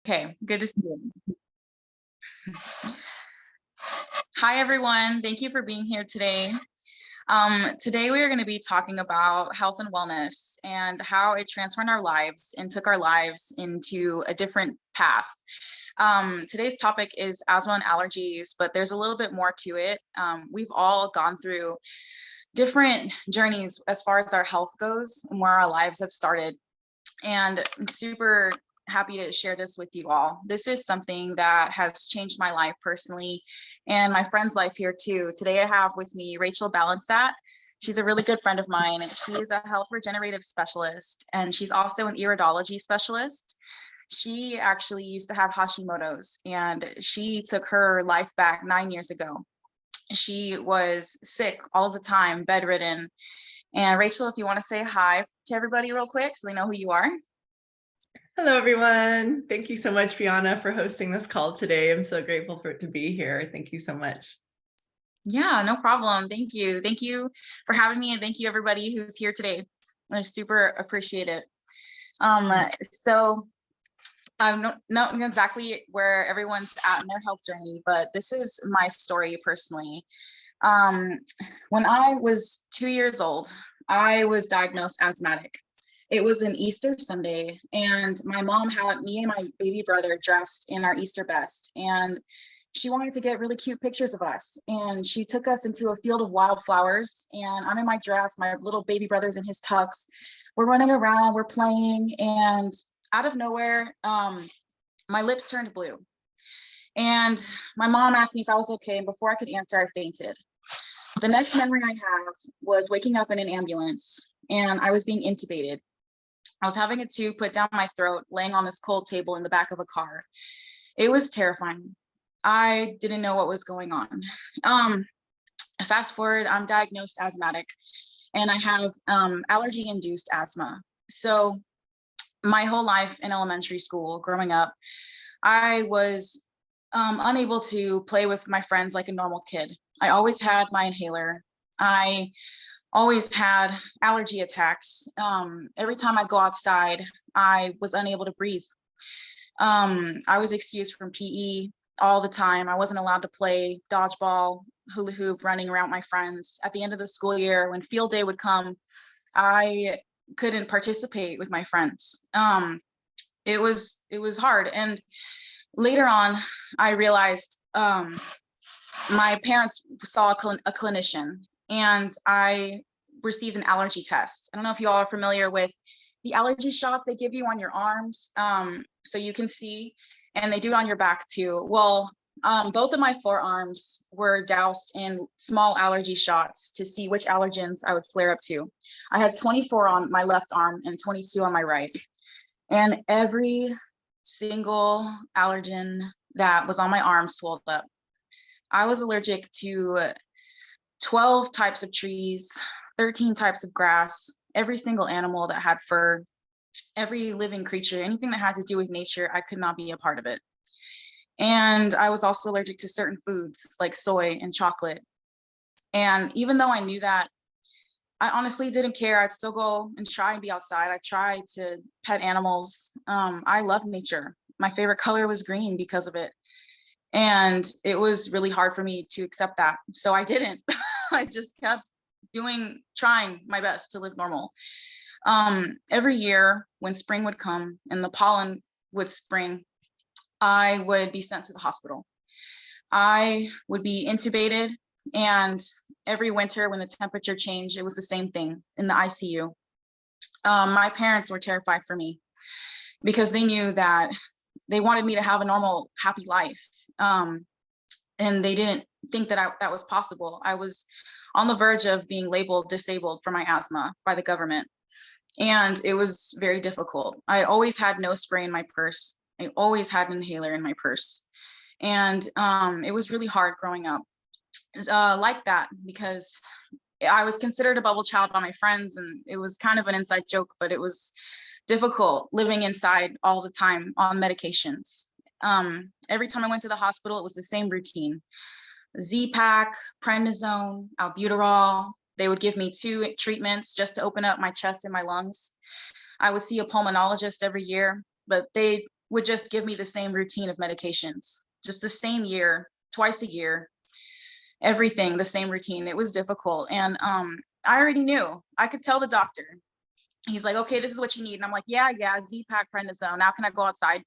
Okay, good to see you. Hi, everyone. Thank you for being here today. Today, we are going to be talking about health and wellness and how it transformed our lives and took our lives into a different path. Today's topic is asthma and allergies, but there's a little bit more to it. We've all gone through different journeys as far as our health goes and where our lives have started. And I'm super happy to share this with you all. This is something that has changed my life personally and my friend's life here too. Today I have with me Rachel Balansat. She's a really good friend of mine. She is a health regenerative specialist and she's also an iridology specialist. She actually used to have Hashimoto's and she took her life back 9 years ago. She was sick all the time, bedridden. And Rachel, if you want to say hi to everybody real quick so they know who you are. Hello, everyone. Thank you so much, Briana, for hosting this call today. I'm so grateful for it to be here. Thank you so much. Yeah, no problem. Thank you. Thank you for having me, and thank you everybody who's here today. I super appreciate it. So I'm not know exactly where everyone's at in their health journey, but this is my story personally. When I was 2 years old, I was diagnosed asthmatic. It was an Easter Sunday, and my mom had me and my baby brother dressed in our Easter best, and she wanted to get really cute pictures of us. And she took us into a field of wildflowers, and I'm in my dress, my little baby brother's in his tux. We're running around, we're playing, and out of nowhere, my lips turned blue. And my mom asked me if I was okay, and before I could answer, I fainted. The next memory I have was waking up in an ambulance, and I was being intubated. I was having a tube put down my throat, laying on this cold table in the back of a car. It was terrifying. I didn't know what was going on. Fast forward, I'm diagnosed asthmatic, and I have allergy-induced asthma. So my whole life in elementary school, growing up, I was unable to play with my friends like a normal kid. I always had my inhaler. I always had allergy attacks. Every time I go outside, I was unable to breathe. I was excused from PE all the time. I wasn't allowed to play dodgeball, hula hoop, running around with my friends. At the end of the school year, when field day would come, I couldn't participate with my friends. It was hard. And later on, I realized my parents saw a clinician, and I received an allergy test. I don't know if you all are familiar with the allergy shots they give you on your arms, so you can see, and they do it on your back too. Well, both of my forearms were doused in small allergy shots to see which allergens I would flare up to. I had 24 on my left arm and 22 on my right. And every single allergen that was on my arm swelled up. I was allergic to 12 types of trees, 13 types of grass, every single animal that had fur, every living creature, anything that had to do with nature, I could not be a part of it. And I was also allergic to certain foods like soy and chocolate. And even though I knew that, I honestly didn't care. I'd still go and try and be outside. I tried to pet animals. I love nature. My favorite color was green because of it. And it was really hard for me to accept that. So I didn't. I just kept trying my best to live normal. Every year when spring would come and the pollen would spring, I would be sent to the hospital. I would be intubated, and every winter when the temperature changed, it was the same thing in the ICU. My parents were terrified for me because they knew that they wanted me to have a normal, happy life. And they didn't think that that was possible. I was on the verge of being labeled disabled for my asthma by the government. And it was very difficult. I always had nose spray in my purse. I always had an inhaler in my purse. And it was really hard growing up like that because I was considered a bubble child by my friends, and it was kind of an inside joke, but it was difficult living inside all the time on medications. Every time I went to the hospital, it was the same routine. Z-Pak, prednisone, albuterol. They would give me 2 treatments just to open up my chest and my lungs. I would see a pulmonologist every year, but they would just give me the same routine of medications, just the same year, twice a year, everything, the same routine. It was difficult. And I already knew. I could tell the doctor. He's like, okay, this is what you need. And I'm like, yeah, Z-Pack, prednisone. Now can I go outside?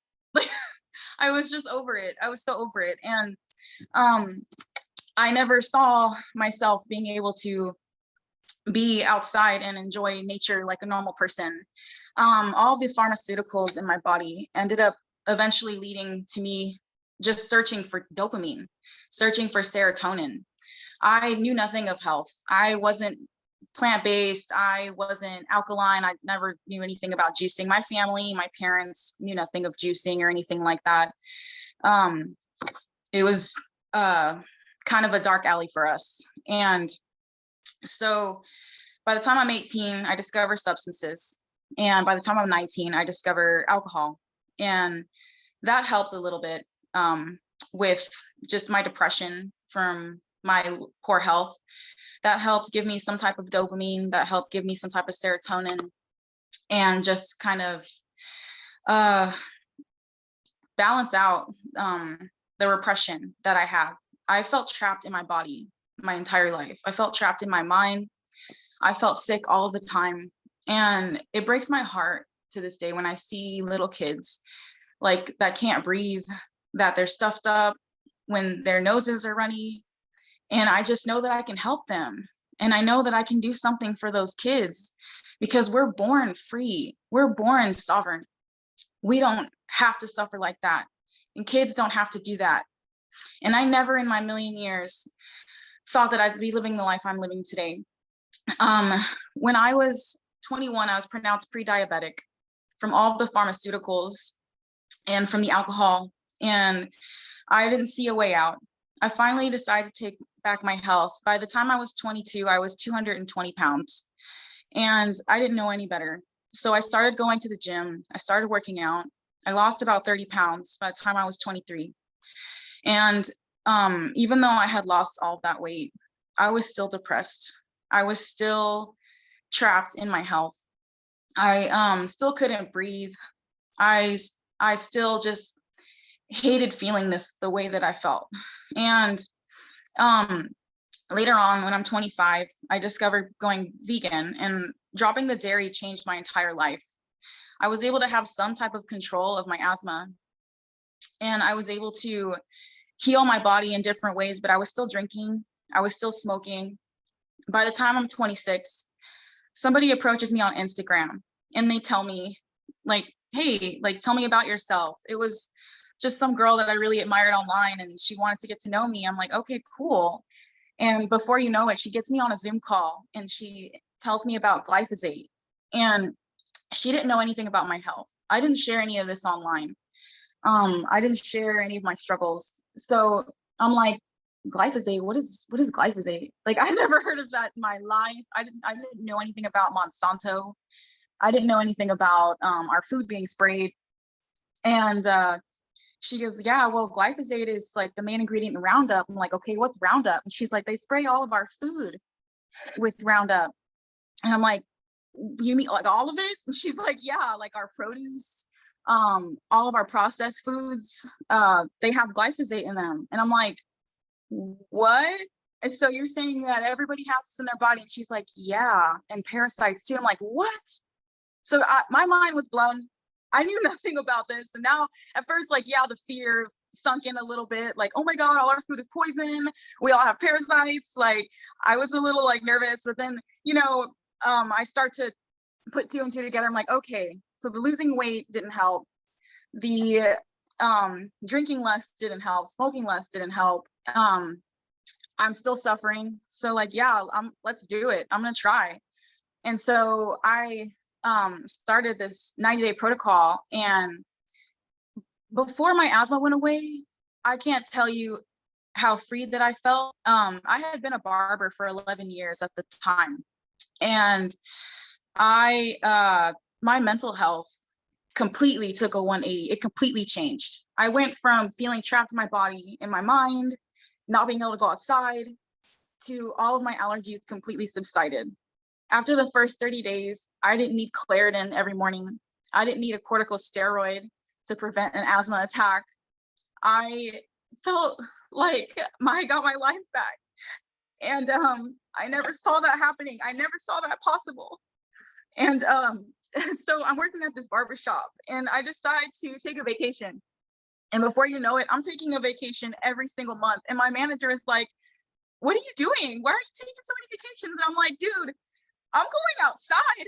I was just over it. I was so over it. And I never saw myself being able to be outside and enjoy nature like a normal person. All the pharmaceuticals in my body ended up eventually leading to me just searching for dopamine, searching for serotonin. I knew nothing of health. I wasn't plant-based. I wasn't alkaline. I never knew anything about juicing. My family, my parents knew nothing of juicing or anything like that. It was kind of a dark alley for us. And so by the time I'm 18, I discover substances. And by the time I'm 19, I discover alcohol. And that helped a little bit with just my depression from my poor health. That helped give me some type of dopamine, that helped give me some type of serotonin, and just kind of balance out the repression that I had. I felt trapped in my body my entire life. I felt trapped in my mind. I felt sick all of the time. And it breaks my heart to this day when I see little kids like that can't breathe, that they're stuffed up, when their noses are runny. And I just know that I can help them. And I know that I can do something for those kids because we're born free. We're born sovereign. We don't have to suffer like that. And kids don't have to do that. And I never in my million years thought that I'd be living the life I'm living today. When I was 21, I was pronounced pre-diabetic from all of the pharmaceuticals and from the alcohol. And I didn't see a way out. I finally decided to take back my health. By the time I was 22, I was 220 pounds and I didn't know any better. So I started going to the gym. I started working out. I lost about 30 pounds by the time I was 23. And even though I had lost all of that weight, I was still depressed. I was still trapped in my health. I still couldn't breathe. I still just hated feeling this the way that I felt. And later on, when I'm 25, I discovered going vegan, and dropping the dairy changed my entire life. I was able to have some type of control of my asthma, and I was able to heal my body in different ways, but I was still drinking. I was still smoking. By the time I'm 26, somebody approaches me on Instagram and they tell me like, hey, like, tell me about yourself. It was just some girl that I really admired online and she wanted to get to know me. I'm like, okay, cool. And before you know it, she gets me on a Zoom call and she tells me about glyphosate. And she didn't know anything about my health. I didn't share any of this online. I didn't share any of my struggles. So I'm like, glyphosate, what is glyphosate? Like, I never heard of that in my life. I didn't know anything about Monsanto. I didn't know anything about our food being sprayed. And she goes, yeah, well, glyphosate is like the main ingredient in Roundup. I'm like, okay, what's Roundup? And she's like, they spray all of our food with Roundup. And I'm like, you mean like all of it? And she's like, yeah, like our produce, all of our processed foods, they have glyphosate in them. And I'm like, what? And so you're saying that everybody has this in their body? And she's like, yeah, and parasites too. I'm like, what? So my mind was blown. I knew nothing about this. And now at first, like, yeah, the fear sunk in a little bit, like, oh my God, all our food is poison. We all have parasites. Like, I was a little like nervous, but then, you know, I start to put two and two together. I'm like, okay, so the losing weight didn't help. The drinking less didn't help. Smoking less didn't help. I'm still suffering. So like, yeah, let's do it. I'm gonna try. And so I started this 90-day protocol. And before my asthma went away, I can't tell you how freed that I felt. I had been a barber for 11 years at the time. And my mental health completely took a 180. It completely changed. I went from feeling trapped in my body, in my mind, not being able to go outside, to all of my allergies completely subsided. After the first 30 days, I didn't need Claritin every morning. I didn't need a corticosteroid. to prevent an asthma attack, I felt like I got my life back. And I never saw that happening. I never saw that possible. And so I'm working at this barbershop and I decide to take a vacation. And before you know it, I'm taking a vacation every single month. And my manager is like, what are you doing? Why are you taking so many vacations? And I'm like, dude, I'm going outside.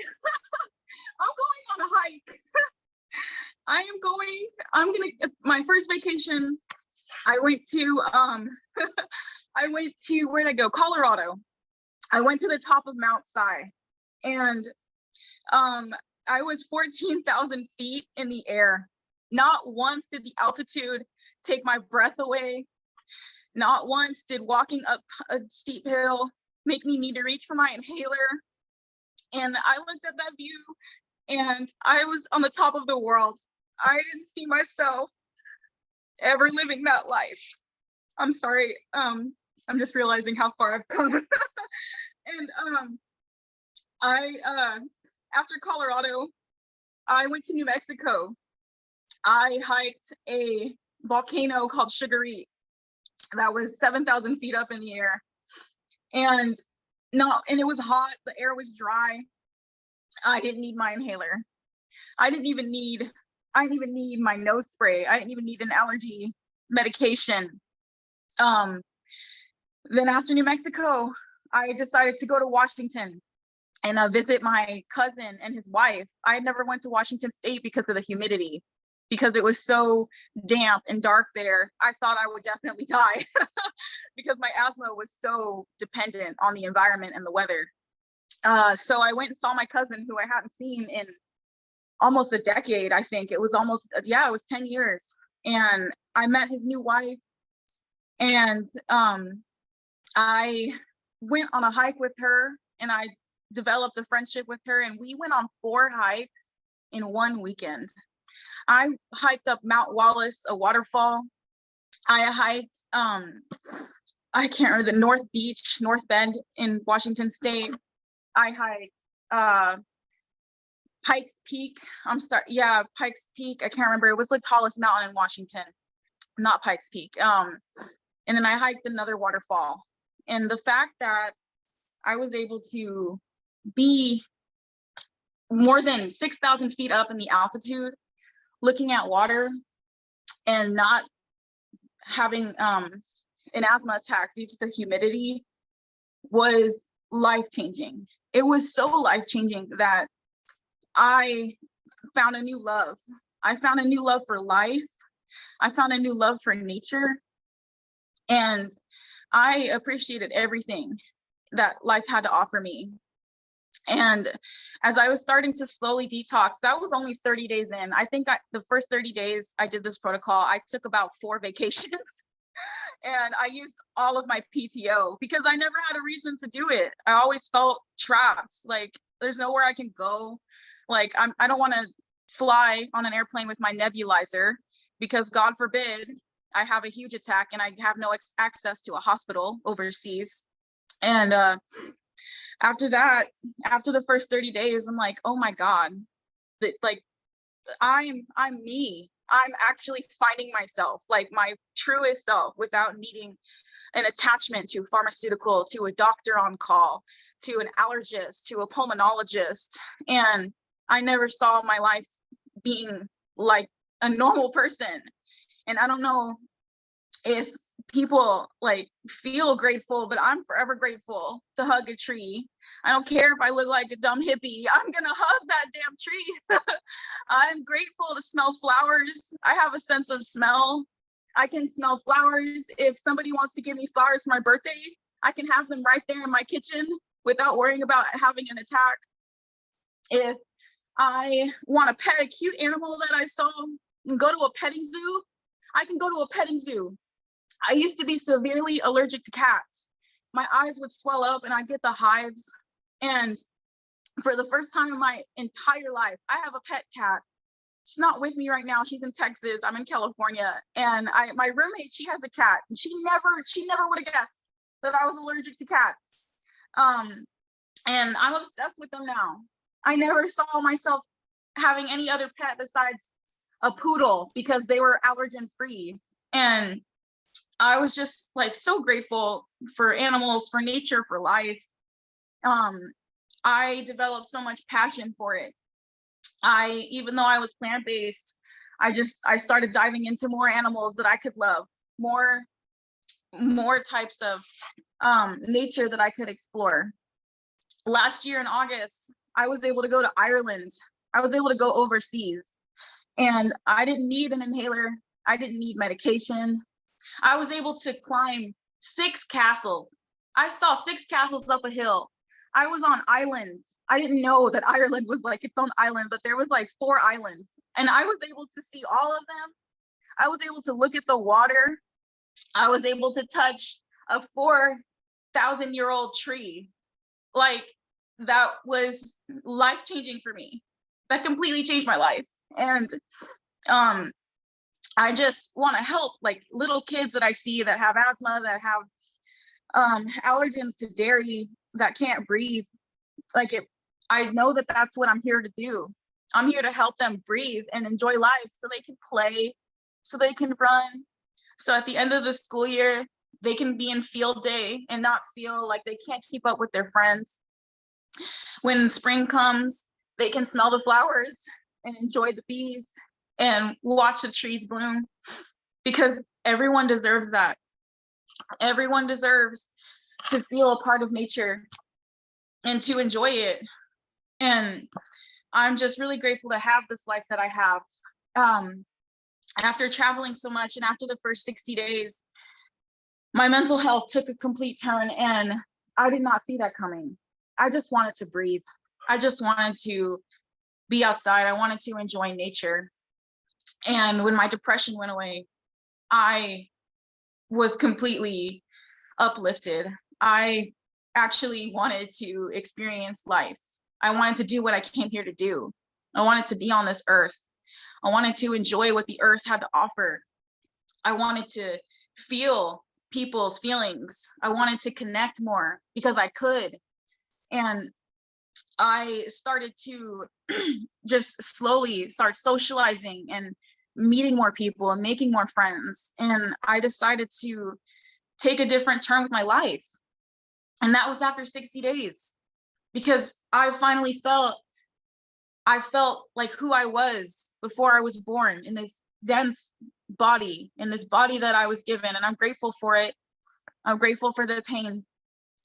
I'm going on a hike. My first vacation, I went to, where'd I go? Colorado. I went to the top of Mount Si, and I was 14,000 feet in the air. Not once did the altitude take my breath away. Not once did walking up a steep hill make me need to reach for my inhaler. And I looked at that view and I was on the top of the world. I didn't see myself ever living that life. I'm sorry. I'm just realizing how far I've come. And after Colorado, I went to New Mexico. I hiked a volcano called Sugarite that was 7,000 feet up in the air. And it was hot, the air was dry. I didn't need my inhaler. I didn't even need my nose spray. I didn't even need an allergy medication. Then after New Mexico, I decided to go to Washington and visit my cousin and his wife. I had never went to Washington State because of the humidity, because it was so damp and dark there. I thought I would definitely die because my asthma was so dependent on the environment and the weather. So I went and saw my cousin, who I hadn't seen in almost a decade. I think it was it was 10 years. And I met his new wife, and I went on a hike with her, and I developed a friendship with her, and we went on 4 hikes in one weekend. I hiked up Mount Wallace, a waterfall. I hiked, I can't remember, the North Bend in Washington State. I hiked Pikes Peak. Pikes Peak. I can't remember. It was the tallest mountain in Washington, not Pikes Peak. And then I hiked another waterfall. And the fact that I was able to be more than 6,000 feet up in the altitude, looking at water and not having an asthma attack due to the humidity was life-changing. It was so life-changing that I found a new love. I found a new love for life. I found a new love for nature. And I appreciated everything that life had to offer me. And as I was starting to slowly detox, that was only 30 days in. I think the first 30 days I did this protocol, I took about 4 vacations and I used all of my PTO because I never had a reason to do it. I always felt trapped. Like, there's nowhere I can go. Like, I don't want to fly on an airplane with my nebulizer because, God forbid, I have a huge attack and I have no access to a hospital overseas. And after that, after the first 30 days, I'm like, oh my God, like I'm me. I'm actually finding myself, like my truest self, without needing an attachment to pharmaceutical, to a doctor on call, to an allergist, to a pulmonologist. And I never saw my life being like a normal person. And I don't know if people like feel grateful, but I'm forever grateful to hug a tree. I don't care if I look like a dumb hippie, I'm gonna hug that damn tree. I'm grateful to smell flowers. I have a sense of smell. I can smell flowers. If somebody wants to give me flowers for my birthday, I can have them right there in my kitchen without worrying about having an attack. If I want to pet a cute animal that I saw and go to a petting zoo, I can go to a petting zoo. I used to be severely allergic to cats. My eyes would swell up and I'd get the hives. And for the first time in my entire life, I have a pet cat. She's not with me right now. She's in Texas. I'm in California. And my roommate, she has a cat. And she never would have guessed that I was allergic to cats. And I'm obsessed with them now. I never saw myself having any other pet besides a poodle because they were allergen free. And I was just like so grateful for animals, for nature, for life. I developed so much passion for it. Even though I was plant-based, I started diving into more animals that I could love, more types of nature that I could explore. Last year in August, I was able to go to Ireland. I was able to go overseas, and I didn't need an inhaler. I didn't need medication. I was able to climb 6 castles. I saw 6 castles up a hill. I was on islands. I didn't know that Ireland was like its own island, but there was like 4 islands, and I was able to see all of them. I was able to look at the water. I was able to touch a 4,000-year-old tree. Like, that was life-changing for me. That completely changed my life. And I just want to help like little kids that I see that have asthma, that have allergens to dairy, that can't breathe. I know that that's what I'm here to do. I'm here to help them breathe and enjoy life so they can play, so they can run. So at the end of the school year, they can be in field day and not feel like they can't keep up with their friends. When spring comes, they can smell the flowers and enjoy the bees and watch the trees bloom, because everyone deserves that. Everyone deserves to feel a part of nature and to enjoy it. And I'm just really grateful to have this life that I have. After traveling so much and after the first 60 days, my mental health took a complete turn, and I did not see that coming. I just wanted to breathe. I just wanted to be outside. I wanted to enjoy nature. And when my depression went away, I was completely uplifted. I actually wanted to experience life. I wanted to do what I came here to do. I wanted to be on this earth. I wanted to enjoy what the earth had to offer. I wanted to feel people's feelings. I wanted to connect more because I could. And I started to just slowly start socializing and meeting more people and making more friends. And I decided to take a different turn with my life. And that was after 60 days, because I finally felt like who I was before I was born, in this dense body, in this body that I was given. And I'm grateful for it. I'm grateful for the pain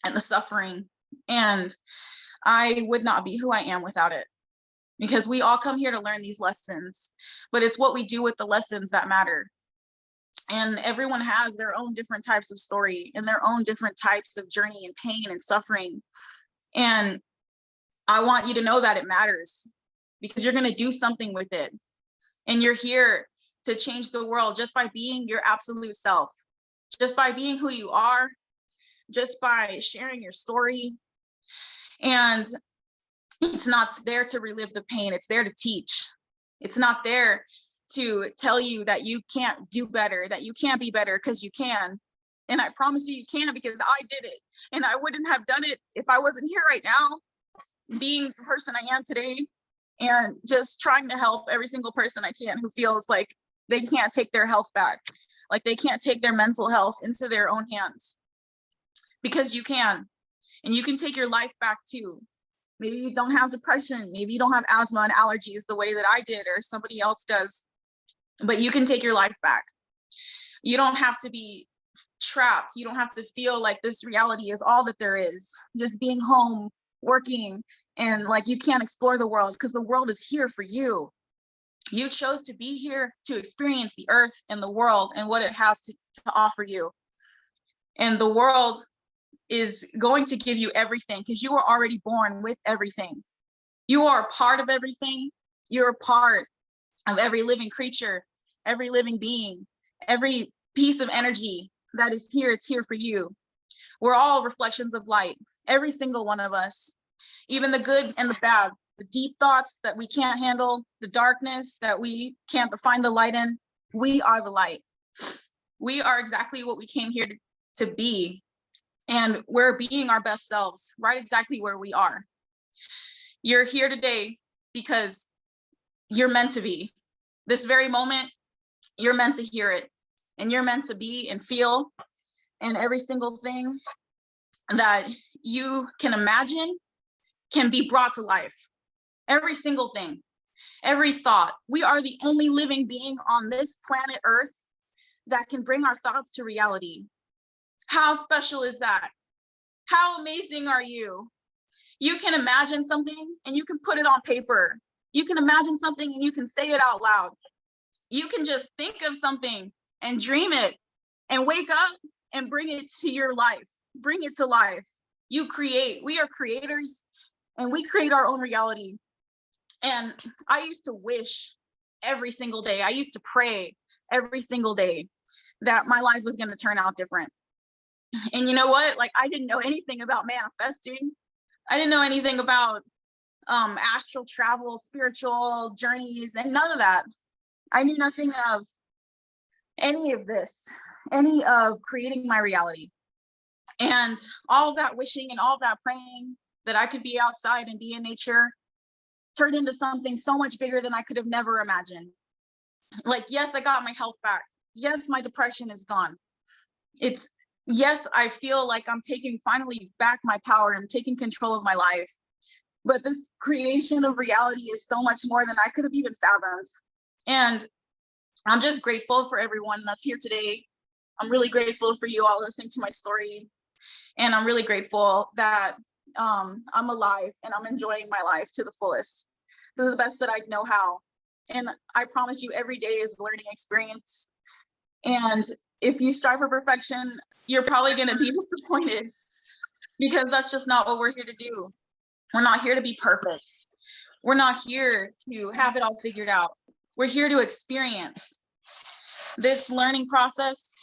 and the suffering. And I would not be who I am without it, because we all come here to learn these lessons, but it's what we do with the lessons that matter. And everyone has their own different types of story and their own different types of journey and pain and suffering. And I want you to know that it matters, because you're going to do something with it. And you're here to change the world just by being your absolute self, just by being who you are, just by sharing your story. And it's not there to relive the pain. It's there to teach. It's not there to tell you that you can't do better, that you can't be better, because you can. And I promise you, you can, because I did it. And I wouldn't have done it if I wasn't here right now, being the person I am today, and just trying to help every single person I can who feels like they can't take their health back, like they can't take their mental health into their own hands. Because you can. And you can take your life back too. Maybe you don't have depression, maybe you don't have asthma and allergies the way that I did or somebody else does, but you can take your life back. You don't have to be trapped. You don't have to feel like this reality is all that there is. Just being home, working, and like you can't explore the world, because the world is here for you. You chose to be here to experience the earth and the world and what it has to offer you. And the world is going to give you everything, because you were already born with everything. You are a part of everything. You're a part of every living creature, every living being, every piece of energy that is here. It's here for you. We're all reflections of light, every single one of us, even the good and the bad, the deep thoughts that we can't handle, the darkness that we can't find the light in. We are the light. We are exactly what we came here to be. And we're being our best selves right exactly where we are. You're here today because you're meant to be. This very moment, you're meant to hear it, and you're meant to be and feel, and every single thing that you can imagine can be brought to life. Every single thing, every thought. We are the only living being on this planet Earth that can bring our thoughts to reality. How special is that? How amazing are you? You can imagine something and you can put it on paper. You can imagine something and you can say it out loud. You can just think of something and dream it and wake up and bring it to your life. Bring it to life. You create. We are creators, and we create our own reality. And I used to wish every single day, I used to pray every single day that my life was going to turn out different. And you know what? Like, I didn't know anything about manifesting. I didn't know anything about astral travel, spiritual journeys, and none of that. I knew nothing of any of this, any of creating my reality. And all of that wishing and all of that praying that I could be outside and be in nature turned into something so much bigger than I could have never imagined. Like, yes, I got my health back. Yes, my depression is gone. Yes, I feel like I'm taking finally back my power. I'm taking control of my life. But this creation of reality is so much more than I could have even fathomed. And I'm just grateful for everyone that's here today. I'm really grateful for you all listening to my story. And I'm really grateful that I'm alive and I'm enjoying my life to the fullest, to the best that I know how. And I promise you, every day is a learning experience. And if you strive for perfection, you're probably going to be disappointed, because that's just not what we're here to do. We're not here to be perfect. We're not here to have it all figured out. We're here to experience. This learning process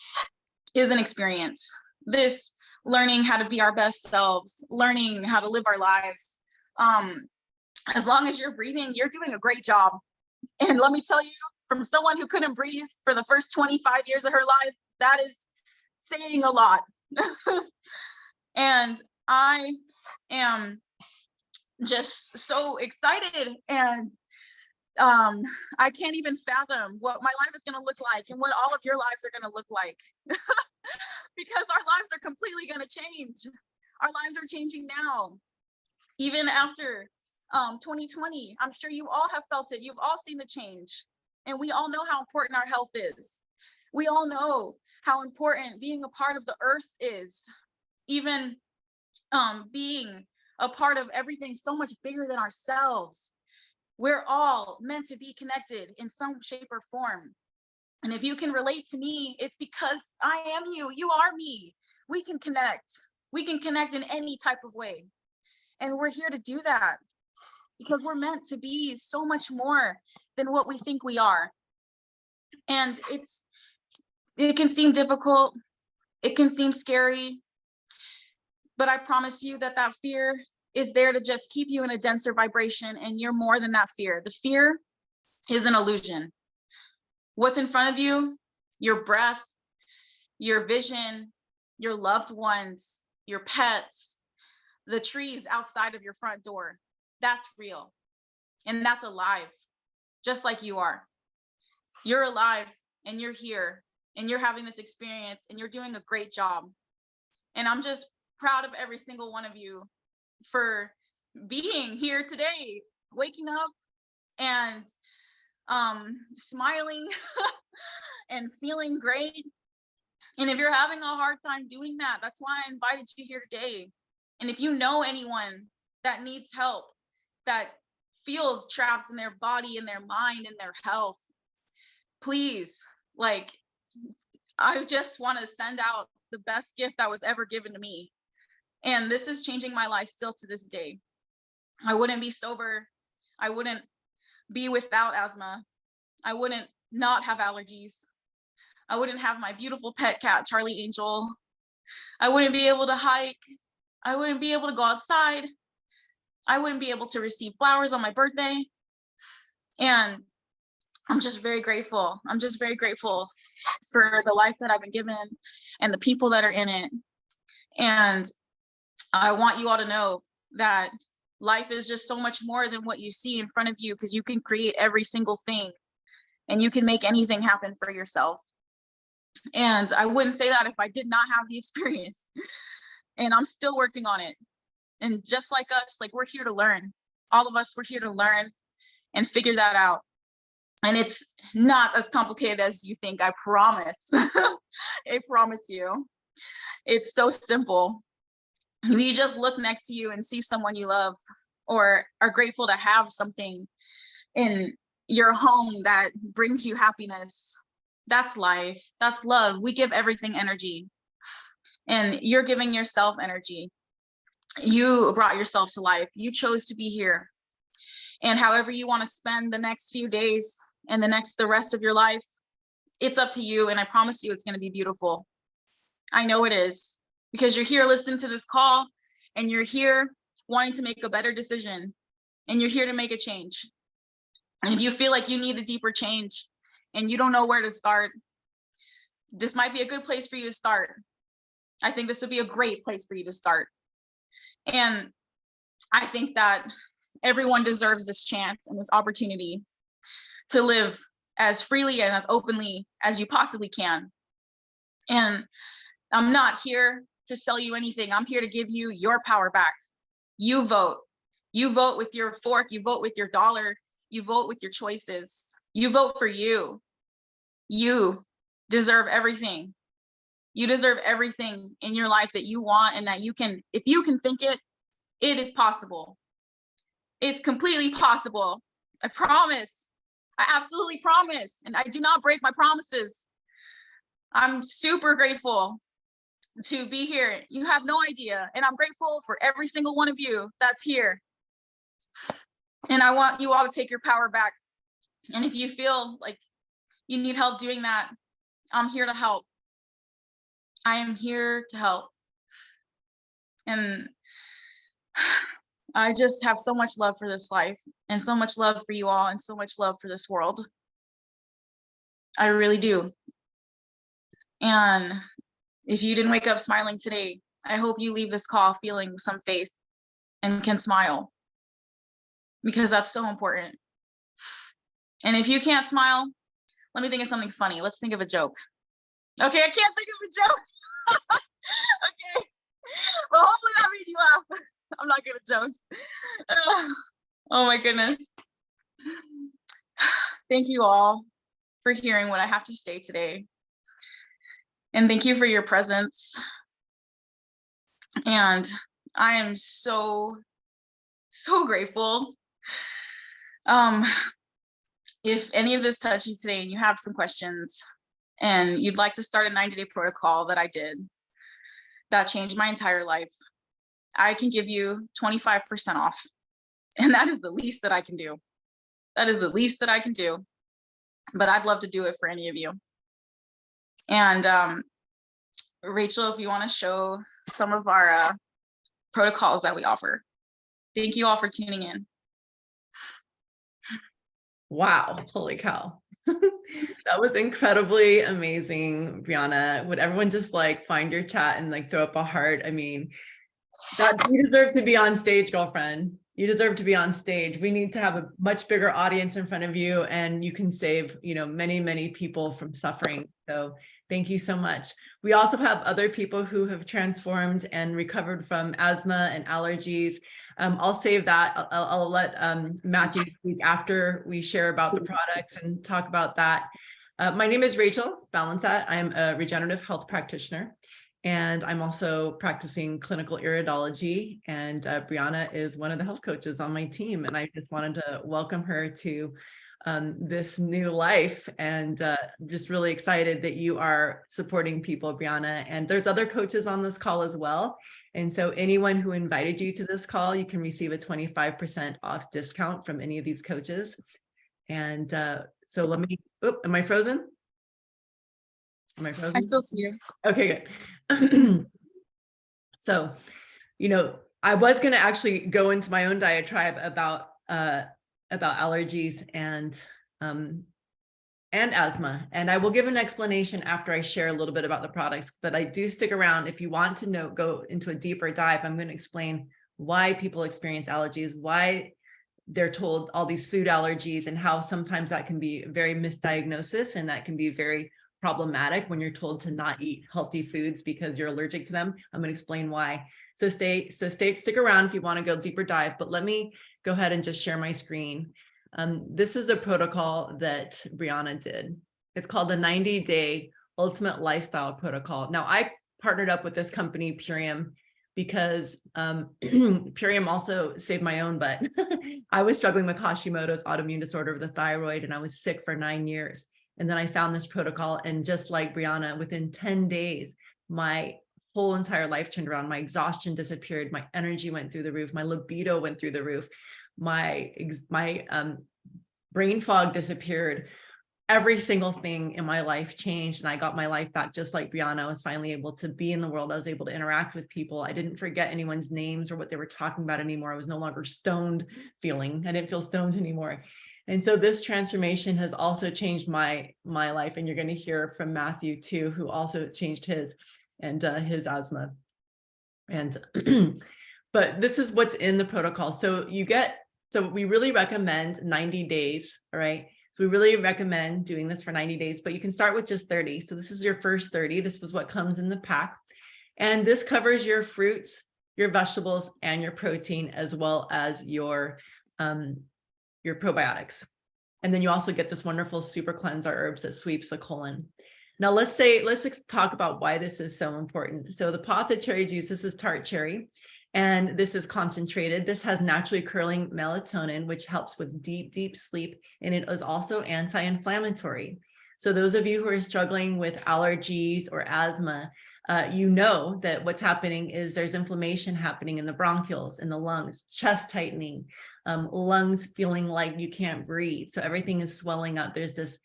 is an experience. This learning how to be our best selves, learning how to live our lives. As long as you're breathing, you're doing a great job. And let me tell you, from someone who couldn't breathe for the first 25 years of her life, that is saying a lot. And I am just so excited, and I can't even fathom what my life is going to look like and what all of your lives are going to look like. Because our lives are completely going to change. Our lives are changing now. Even after 2020, I'm sure you all have felt it. You've all seen the change. And we all know how important our health is. We all know how important being a part of the earth is. Even being a part of everything so much bigger than ourselves. We're all meant to be connected in some shape or form. And if you can relate to me, it's because I am you. You are me. We can connect. We can connect in any type of way. And we're here to do that because we're meant to be so much more than what we think we are. And it can seem difficult. It can seem scary. But I promise you that that fear is there to just keep you in a denser vibration, and you're more than that fear. The fear is an illusion. What's in front of you, your breath, your vision, your loved ones, your pets, the trees outside of your front door, that's real. And that's alive, just like you are. You're alive and you're here and you're having this experience and you're doing a great job. And I'm just proud of every single one of you for being here today, waking up and smiling and feeling great. And if you're having a hard time doing that, that's why I invited you here today. And if you know anyone that needs help, that feels trapped in their body, in their mind, in their health, please, like, I just want to send out the best gift that was ever given to me. And this is changing my life still to this day. I wouldn't be sober. I wouldn't be without asthma. I wouldn't not have allergies. I wouldn't have my beautiful pet cat, Charlie Angel. I wouldn't be able to hike. I wouldn't be able to go outside. I wouldn't be able to receive flowers on my birthday. And I'm just very grateful. I'm just very grateful for the life that I've been given and the people that are in it. And I want you all to know that life is just so much more than what you see in front of you, because you can create every single thing and you can make anything happen for yourself. And I wouldn't say that if I did not have the experience. And I'm still working on it. And just like us, like, we're here to learn. All of us, we're here to learn and figure that out. And it's not as complicated as you think, I promise. I promise you. It's so simple. If you just look next to you and see someone you love, or are grateful to have something in your home that brings you happiness, that's life, that's love. We give everything energy, and you're giving yourself energy. You brought yourself to life. You chose to be here. And however you want to spend the next few days and the rest of your life, it's up to you. And I promise you, it's going to be beautiful. I know it is, because you're here listening to this call, and you're here wanting to make a better decision, and you're here to make a change. And if you feel like you need a deeper change and you don't know where to start, this might be a good place for you to start. I think this would be a great place for you to start. And I think that everyone deserves this chance and this opportunity to live as freely and as openly as you possibly can. And I'm not here to sell you anything. I'm here to give you your power back. You vote. You vote with your fork. You vote with your dollar. You vote with your choices. You vote for you. You deserve everything. You deserve everything in your life that you want, and that you can, if you can think it, it is possible. It's completely possible. I promise. I absolutely promise. And I do not break my promises. I'm super grateful to be here. You have no idea. And I'm grateful for every single one of you that's here. And I want you all to take your power back. And if you feel like you need help doing that, I'm here to help. I am here to help. And I just have so much love for this life, and so much love for you all, and so much love for this world. I really do. And if you didn't wake up smiling today, I hope you leave this call feeling some faith and can smile, because that's so important. And if you can't smile, let me think of something funny. Let's think of a joke. Okay, I can't think of a joke. Okay, well, hopefully that made you laugh. I'm not good at jokes. Oh my goodness. Thank you all for hearing what I have to say today. And thank you for your presence. And I am so, so grateful. If any of this touched you today and you have some questions and you'd like to start a 90-day protocol that I did, that changed my entire life, I can give you 25% off. And that is the least that I can do. That is the least that I can do. But I'd love to do it for any of you. And Rachel, if you want to show some of our protocols that we offer. Thank you all for tuning in. Wow, holy cow. That was incredibly amazing, Briana. Would everyone just like find your chat and like throw up a heart? I mean, that you deserve to be on stage, girlfriend. You deserve to be on stage. We need to have a much bigger audience in front of you, and you can save, you know, many, many people from suffering. So thank you so much. We also have other people who have transformed and recovered from asthma and allergies. I'll save that. I'll let Matthew speak after we share about the products and talk about that. My name is Rachel Balansat. I'm a regenerative health practitioner, and I'm also practicing clinical iridology. And Briana is one of the health coaches on my team. And I just wanted to welcome her to this new life, and just really excited that you are supporting people, Briana. And there's other coaches on this call as well. And so anyone who invited you to this call, you can receive a 25% off discount from any of these coaches. And so let me, am I frozen? Am I frozen? I still see you. Okay, good. So, you know, I was going to actually go into my own diatribe about allergies and asthma, and I will give an explanation after I share a little bit about the products. But I do stick around if you want to know, go into a deeper dive. I'm going to explain why people experience allergies, why they're told all these food allergies and how sometimes that can be very misdiagnosis, and that can be very problematic when you're told to not eat healthy foods because you're allergic to them. I'm going to explain why. So stick around if you want to go deeper dive, but let me go ahead and just share my screen. This is the protocol that Briana did. It's called the 90-day ultimate lifestyle protocol. Now, I partnered up with this company, Purium, because Purium also saved my own butt. I was struggling with Hashimoto's autoimmune disorder of the thyroid, and I was sick for 9 years. And then I found this protocol, and just like Briana, within 10 days, my whole entire life turned around. My exhaustion disappeared. My energy went through the roof. My libido went through the roof. My brain fog disappeared. Every single thing in my life changed, and I got my life back just like Briana. I was finally able to be in the world. I was able to interact with people. I didn't forget anyone's names or what they were talking about anymore. I was no longer stoned feeling. I didn't feel stoned anymore. And so this transformation has also changed my life. And you're going to hear from Matthew too, who also changed his and his asthma. And but this is what's in the protocol. So we really recommend 90 days. All right. So we really recommend doing this for 90 days, but you can start with just 30. So this is your first 30. This was what comes in the pack. And this covers your fruits, your vegetables, and your protein, as well as your probiotics. And then you also get this wonderful super cleanser herbs that sweeps the colon. Now let's talk about why this is so important. So the pot of cherry juice, this is tart cherry, and this is concentrated. This has naturally curling melatonin, which helps with deep, deep sleep. And it is also anti-inflammatory. So those of you who are struggling with allergies or asthma, you know that what's happening is there's inflammation happening in the bronchioles, in the lungs, chest tightening, lungs feeling like you can't breathe. So everything is swelling up. There's this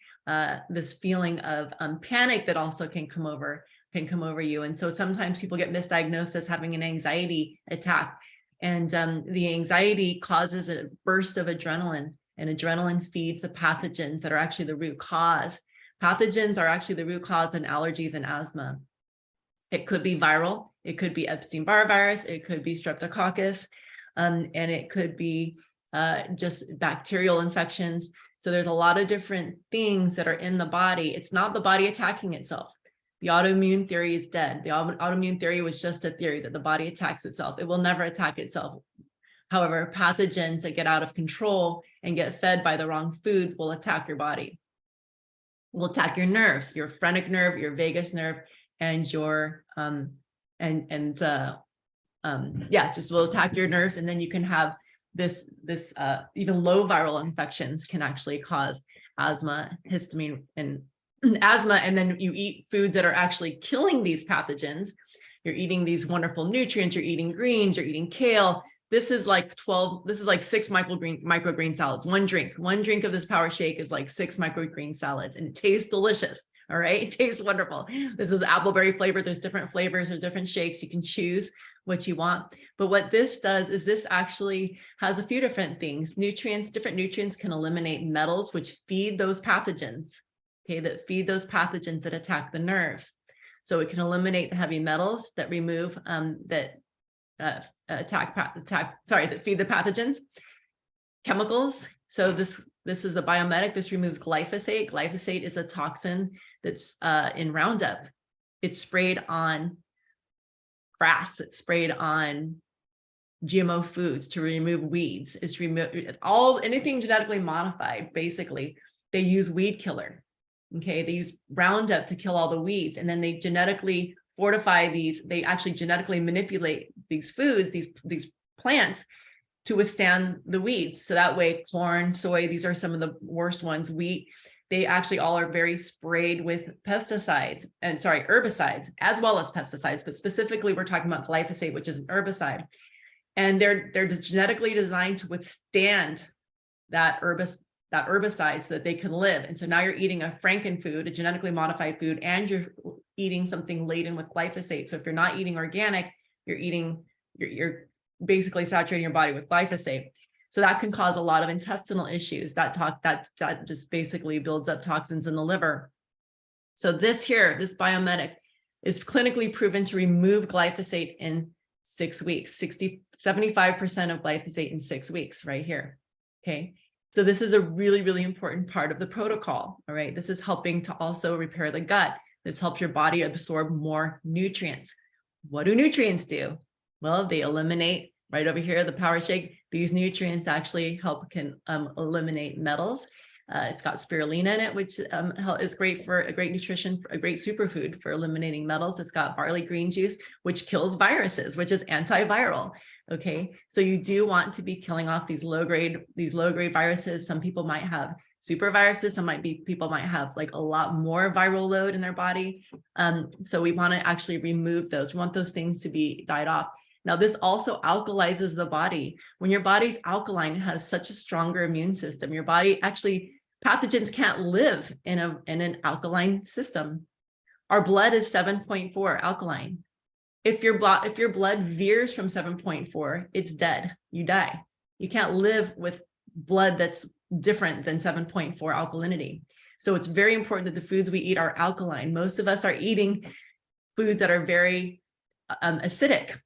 feeling of panic that also can come over you. And so sometimes people get misdiagnosed as having an anxiety attack. And the anxiety causes a burst of adrenaline, and adrenaline feeds the pathogens that are actually the root cause. Pathogens are actually the root cause in allergies and asthma. It could be viral, it could be Epstein-Barr virus, it could be streptococcus, and it could be just bacterial infections. So there's a lot of different things that are in the body. It's not the body attacking itself. The autoimmune theory is dead. The autoimmune theory was just a theory that the body attacks itself. It will never attack itself. However, pathogens that get out of control and get fed by the wrong foods will attack your body. Will attack your nerves, your phrenic nerve, your vagus nerve, and your just will attack your nerves. And then you can have this even low viral infections can actually cause asthma, histamine, and asthma. And then you eat foods that are actually killing these pathogens. You're eating these wonderful nutrients. You're eating greens. You're eating kale. This is like 6 microgreen salads. One drink of this power shake is like 6 microgreen salads, and it tastes delicious. All right, it tastes wonderful. This is appleberry flavored. There's different flavors or different shakes. You can choose what you want. But what this does is this actually has a few different things. Different nutrients can eliminate metals, which feed those pathogens, okay, that feed those pathogens that attack the nerves. So it can eliminate the heavy metals that remove, that feed the pathogens. Chemicals. So this is a biomedic. This removes glyphosate. Glyphosate is a toxin that's in Roundup. It's sprayed on grass. It's sprayed on GMO foods to remove weeds. It's anything genetically modified. Basically, they use weed killer. Okay, they use Roundup to kill all the weeds, and then they genetically fortify these. They actually genetically manipulate these foods, these plants, to withstand the weeds. So that way, corn, soy, these are some of the worst ones. Wheat, they actually all are very sprayed with herbicides, as well as pesticides, but specifically we're talking about glyphosate, which is an herbicide. And they're genetically designed to withstand that herbicide so that they can live. And so now you're eating a frankenfood, a genetically modified food, and you're eating something laden with glyphosate. So if you're not eating organic, you're basically saturating your body with glyphosate. So that can cause a lot of intestinal issues. That just basically builds up toxins in the liver. So this biomedic is clinically proven to remove glyphosate in 6 weeks, 75% of glyphosate in 6 weeks right here. Okay. So this is a really, really important part of the protocol. All right. This is helping to also repair the gut. This helps your body absorb more nutrients. What do nutrients do? Well, they eliminate, right over here, the power shake. These nutrients actually can eliminate metals. It's got spirulina in it, which is great for a great nutrition, a great superfood for eliminating metals. It's got barley green juice, which kills viruses, which is antiviral. Okay, so you do want to be killing off these low grade viruses. Some people might have super viruses. People might have like a lot more viral load in their body. So we want to actually remove those. We want those things to be died off. Now, this also alkalizes the body. When your body's alkaline, it has such a stronger immune system. Your body actually, pathogens can't live in an alkaline system. Our blood is 7.4 alkaline. If your blood veers from 7.4, it's dead. You die. You can't live with blood that's different than 7.4 alkalinity. So it's very important that the foods we eat are alkaline. Most of us are eating foods that are very acidic.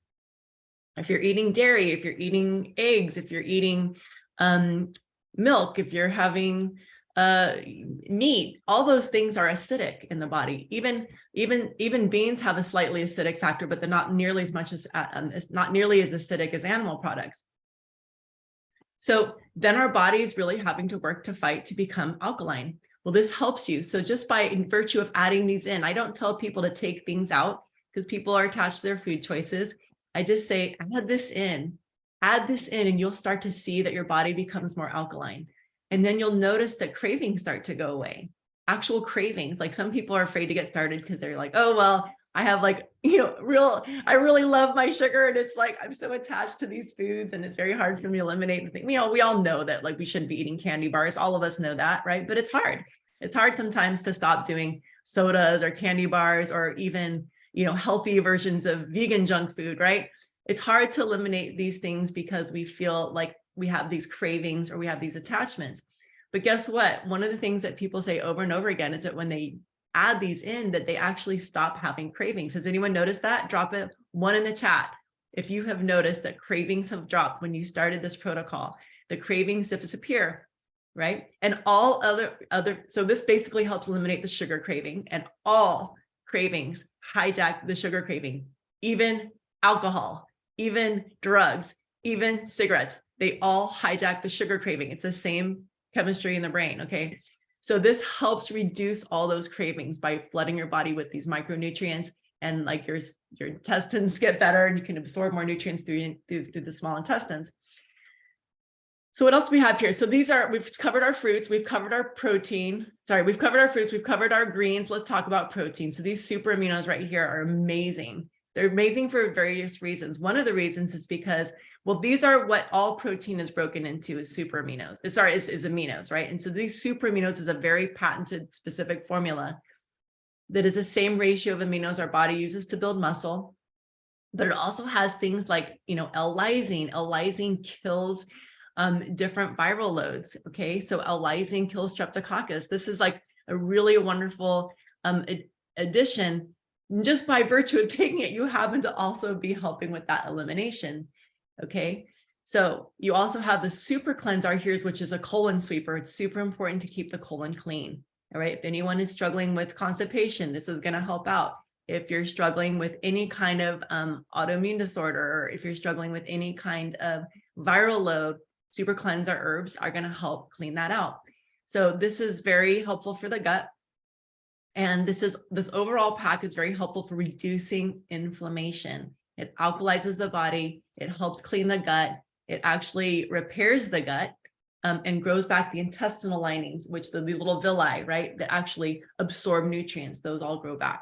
If you're eating dairy, if you're eating eggs, if you're eating milk, if you're having meat, all those things are acidic in the body. Even beans have a slightly acidic factor, but they're not nearly as much as not nearly as acidic as animal products. So then our body is really having to work to fight to become alkaline. Well, this helps you. So just by virtue of adding these in, I don't tell people to take things out because people are attached to their food choices. I just say, add this in, and you'll start to see that your body becomes more alkaline. And then you'll notice that cravings start to go away. Actual cravings, like some people are afraid to get started because they're like, oh, well, I have like, I really love my sugar. And it's like, I'm so attached to these foods and it's very hard for me to eliminate the thing. We all know that like we shouldn't be eating candy bars. All of us know that, right? But it's hard. It's hard sometimes to stop doing sodas or candy bars or even, healthy versions of vegan junk food, right? It's hard to eliminate these things because we feel like we have these cravings or we have these attachments. But guess what? One of the things that people say over and over again is that when they add these in, that they actually stop having cravings. Has anyone noticed that? Drop it 1 in the chat if you have noticed that cravings have dropped when you started this protocol. The cravings disappear, right? And all other, so this basically helps eliminate the sugar craving, and all cravings hijack the sugar craving, even alcohol, even drugs, even cigarettes. They all hijack the sugar craving. It's the same chemistry in the brain, okay? So this helps reduce all those cravings by flooding your body with these micronutrients, and like your intestines get better and you can absorb more nutrients through the small intestines. So what else do we have here? So we've covered our fruits, we've covered our protein. Sorry, we've covered our fruits, we've covered our greens. Let's talk about protein. So these super aminos right here are amazing. They're amazing for various reasons. One of the reasons is because, well, these are what all protein is broken into is super aminos. Is aminos, right? And so these super aminos is a very patented specific formula that is the same ratio of aminos our body uses to build muscle. But it also has things like, L-lysine. L-lysine kills different viral loads. Okay, so L-lysine kills streptococcus. This is like a really wonderful addition. Just by virtue of taking it, you happen to also be helping with that elimination. Okay, so you also have the super cleanser here, which is a colon sweeper. It's super important to keep the colon clean. All right, if anyone is struggling with constipation, this is going to help out. If you're struggling with any kind of autoimmune disorder, or if you're struggling with any kind of viral load, super cleanser herbs are going to help clean that out. So this is very helpful for the gut. And this overall pack is very helpful for reducing inflammation. It alkalizes the body. It helps clean the gut. It actually repairs the gut and grows back the intestinal linings, which the little villi, right, that actually absorb nutrients. Those all grow back.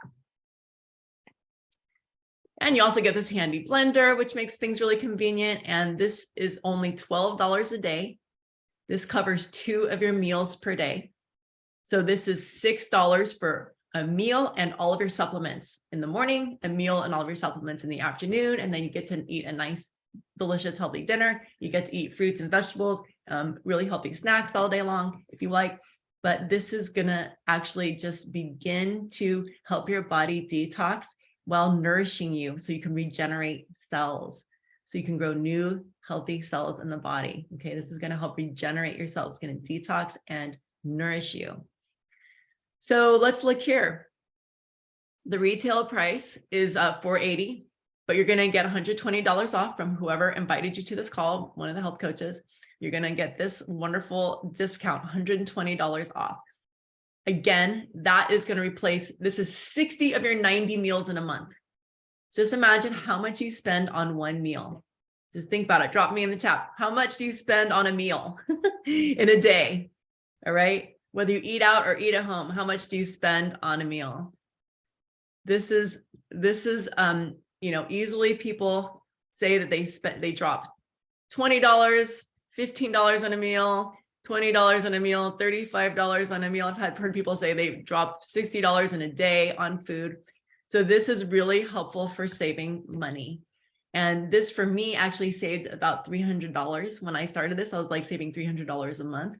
And you also get this handy blender, which makes things really convenient. And this is only $12 a day. This covers 2 of your meals per day. So this is $6 for a meal and all of your supplements in the morning, a meal and all of your supplements in the afternoon. And then you get to eat a nice, delicious, healthy dinner. You get to eat fruits and vegetables, really healthy snacks all day long, if you like. But this is going to actually just begin to help your body detox while nourishing you so you can regenerate cells. so you can grow new healthy cells in the body. Okay, this is going to help regenerate your cells. It's going to detox and nourish you. So let's look here. The retail price is $480, but you're going to get $120 off from whoever invited you to this call, one of the health coaches. You're going to get this wonderful discount, $120 off. Again, that is going to replace, this is 60 of your 90 meals in a month. Just imagine how much you spend on one meal. Just think about it. Drop me in the chat. How much do you spend on a meal in a day? All right. Whether you eat out or eat at home, how much do you spend on a meal? This is, easily people say that they dropped $20, $15 on a meal, $20 on a meal, $35 on a meal. I've heard people say they dropped $60 in a day on food. So this is really helpful for saving money. And this for me actually saved about $300. When I started this, I was like saving $300 a month.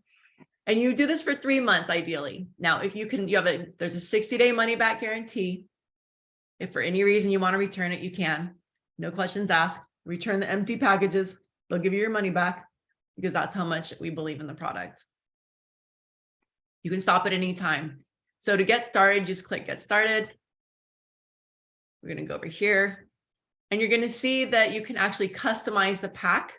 And you do this for 3 months, ideally. Now, if you can, there's a 60-day money back guarantee. If for any reason you want to return it, you can. No questions asked. Return the empty packages. They'll give you your money back because that's how much we believe in the product. You can stop at any time. So to get started, just click Get Started. We're going to go over here and you're going to see that you can actually customize the pack.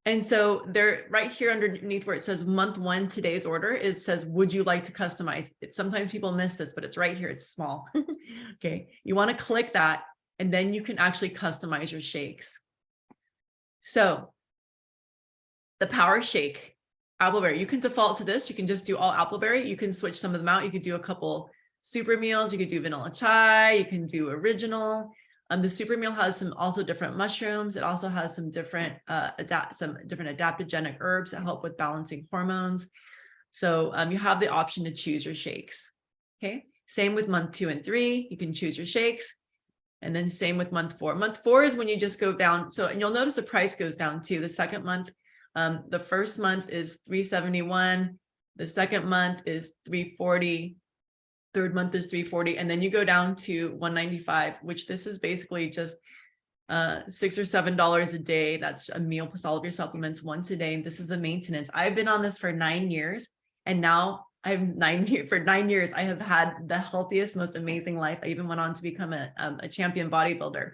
And so there, right here underneath where it says month 1, today's order, it says, would you like to customize it? Sometimes people miss this, but it's right here. It's small. Okay. You want to click that and then you can actually customize your shakes. So the Power Shake, appleberry, you can default to this. You can just do all appleberry. You can switch some of them out. You could do a couple super meals. You could do vanilla chai. You can do original. The super meal has some also different mushrooms. It also has some different adaptogenic herbs that help with balancing hormones. So you have the option to choose your shakes. Okay. Same with month 2 and 3. You can choose your shakes. And then same with month 4. Month 4 is when you just go down. So, and you'll notice the price goes down too. The second month, the first month is $371. The second month is $340. Third month is $340, and then you go down to $195, which this is basically just $6 or $7 a day. That's a meal plus all of your supplements once a day. And this is the maintenance. I've been on this for 9 years, and now for 9 years, I have had the healthiest, most amazing life. I even went on to become a champion bodybuilder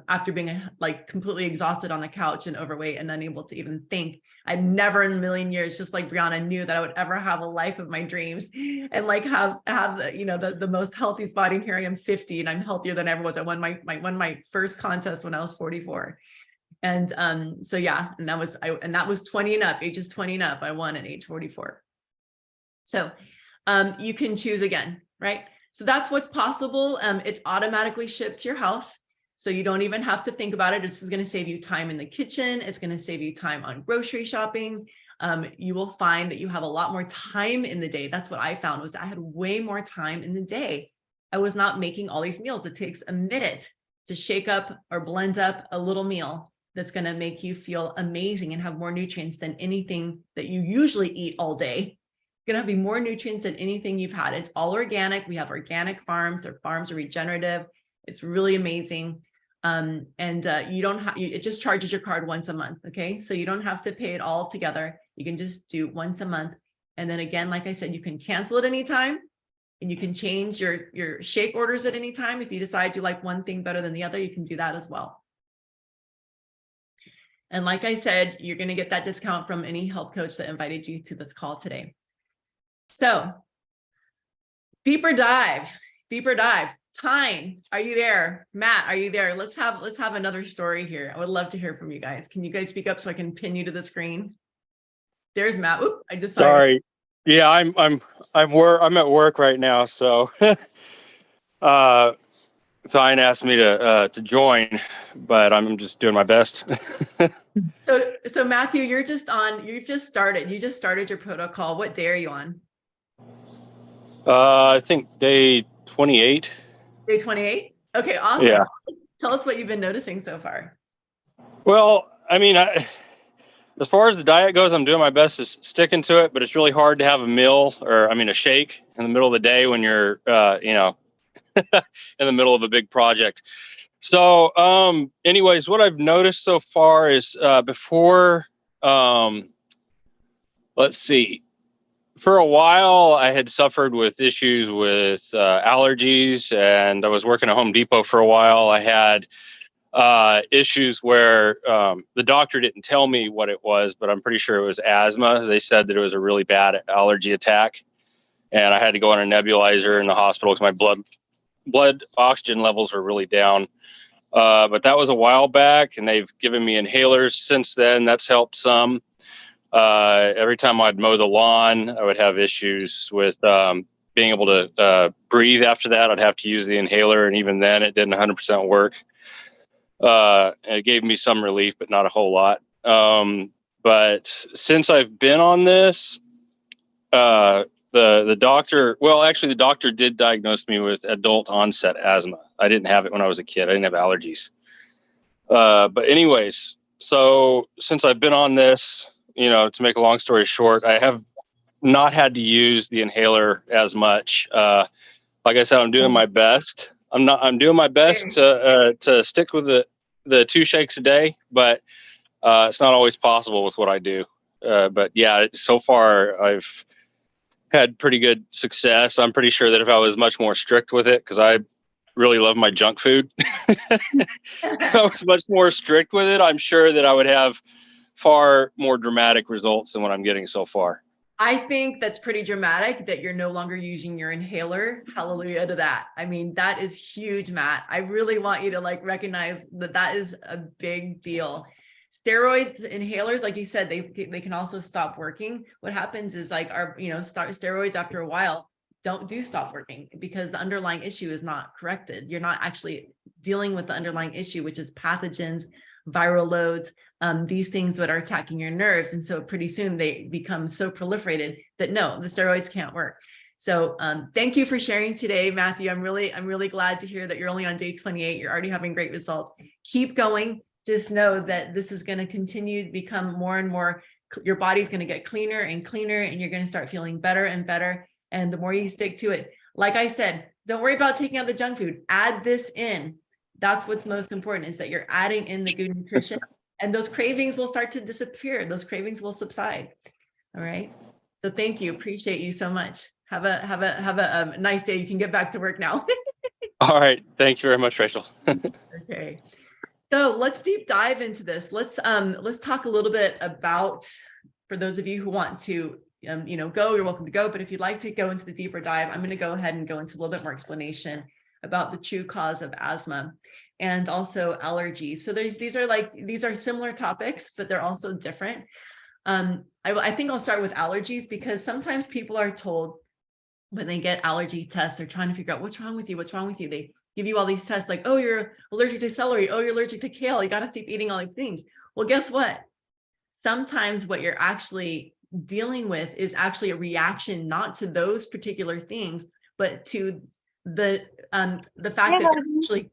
after being completely exhausted on the couch and overweight and unable to even think. I'd never in a million years, just like Briana, knew that I would ever have a life of my dreams and have the most healthiest body. And here I am 50 and I'm healthier than I ever was. I won my first contest when I was 44. And so yeah, and that was 20 and up, ages 20 and up. I won at age 44. So you can choose again, right? So that's what's possible. It's automatically shipped to your house. So you don't even have to think about it. This is going to save you time in the kitchen. It's going to save you time on grocery shopping. You will find that you have a lot more time in the day. That's what I found, was that I had way more time in the day. I was not making all these meals. It takes a minute to shake up or blend up a little meal that's going to make you feel amazing and have more nutrients than anything that you usually eat all day. It's going to be more nutrients than anything you've had. It's all organic. We have organic farms. Our farms are regenerative. It's really amazing. You don't have, it just charges your card once a month. Okay. So you don't have to pay it all together. You can just do once a month. And then again, like I said, you can cancel at any time and you can change your shake orders at any time. If you decide you like one thing better than the other, you can do that as well. And like I said, you're going to get that discount from any health coach that invited you to this call today. So deeper dive. Tyne, are you there? Matt, are you there? Let's have another story here. I would love to hear from you guys. Can you guys speak up so I can pin you to the screen? There's Matt. Oop, I just sorry. Yeah, I'm at work right now, so Tyne asked me to join, but I'm just doing my best. So Matthew, you just started your protocol. What day are you on? I think day 28. Day 28? Okay, awesome. Yeah. Tell us what you've been noticing so far. Well, I mean, as far as the diet goes, I'm doing my best to sticking to it, but it's really hard to have a meal a shake in the middle of the day when you're, in the middle of a big project. So, anyways, what I've noticed so far is before, let's see, for a while I had suffered with issues with allergies, and I was working at Home Depot for a while. I had issues where the doctor didn't tell me what it was, but I'm pretty sure it was asthma. They said that it was a really bad allergy attack, and I had to go on a nebulizer in the hospital because my blood oxygen levels were really down. But that was a while back, and they've given me inhalers since then. That's helped some. Every time I'd mow the lawn, I would have issues with being able to breathe after that. I'd have to use the inhaler, and even then it didn't 100% work. It gave me some relief, but not a whole lot. But since I've been on this, the doctor, well, actually the doctor did diagnose me with adult onset asthma. I didn't have it when I was a kid. I didn't have allergies. But anyways, so since I've been on this, to make a long story short, I have not had to use the inhaler as much. Like I said, I'm doing my best. I'm doing my best to stick with the 2 shakes a day, but it's not always possible with what I do. But yeah, so far I've had pretty good success. I'm pretty sure that if I was much more strict with it, because I really love my junk food, if I was much more strict with it, I'm sure that I would have far more dramatic results than what I'm getting so far. I think that's pretty dramatic that you're no longer using your inhaler. Hallelujah to that. I mean, that is huge, Matt. I really want you to recognize that that is a big deal. Steroids, inhalers, like you said, they can also stop working. What happens is steroids after a while do stop working because the underlying issue is not corrected. You're not actually dealing with the underlying issue, which is pathogens, viral loads, these things that are attacking your nerves. And so pretty soon they become so proliferated that no, the steroids can't work. So thank you for sharing today, Matthew. I'm really glad to hear that you're only on day 28. You're already having great results. Keep going. Just know that this is going to continue to become more and more, your body's going to get cleaner and cleaner, and you're going to start feeling better and better. And the more you stick to it, like I said, don't worry about taking out the junk food. Add this in. That's what's most important, is that you're adding in the good nutrition, and those cravings will start to disappear. Those cravings will subside. All right. So thank you. Appreciate you so much. Have a nice day. You can get back to work now. All right. Thank you very much, Rachel. Okay. So let's deep dive into this. Let's talk a little bit about, for those of you who want to, go, you're welcome to go. But if you'd like to go into the deeper dive, I'm going to go ahead and go into a little bit more explanation about the true cause of asthma and also allergies. So these are similar topics, but they're also different. I think I'll start with allergies, because sometimes people are told when they get allergy tests, they're trying to figure out what's wrong with you. What's wrong with you? They give you all these tests like, oh, you're allergic to celery. Oh, you're allergic to kale. You got to stop eating all these things. Well, guess what? Sometimes what you're actually dealing with is actually a reaction, not to those particular things, but to the fact that you're actually,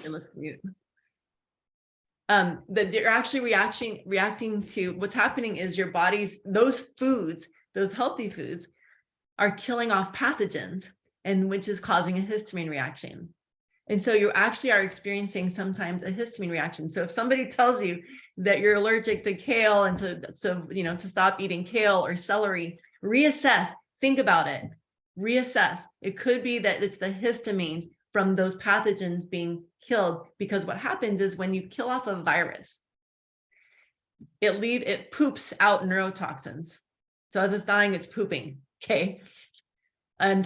let's mute. That you're actually reacting to what's happening is your body's, those foods, those healthy foods, are killing off pathogens, and which is causing a histamine reaction. And so you actually are experiencing sometimes a histamine reaction. So if somebody tells you that you're allergic to kale and to stop eating kale or celery, reassess, think about it, reassess. It could be that it's the histamines from those pathogens being killed, because what happens is when you kill off a virus, it poops out neurotoxins. So as it's dying, it's pooping. Okay. And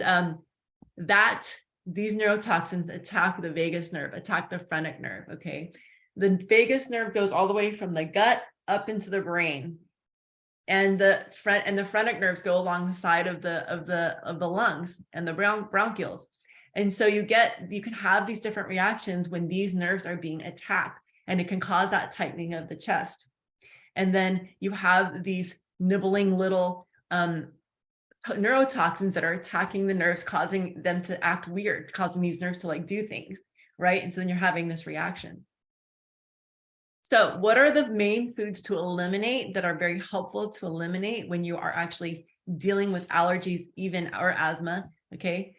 these neurotoxins attack the vagus nerve, attack the phrenic nerve. Okay. The vagus nerve goes all the way from the gut up into the brain. And the phrenic nerves go along the side of the lungs and the bronchioles. And so you can have these different reactions when these nerves are being attacked, and it can cause that tightening of the chest. And then you have these nibbling little neurotoxins that are attacking the nerves, causing them to act weird, causing these nerves to do things, right? And so then you're having this reaction. So what are the main foods to eliminate that are very helpful to eliminate when you are actually dealing with allergies, or asthma? Okay.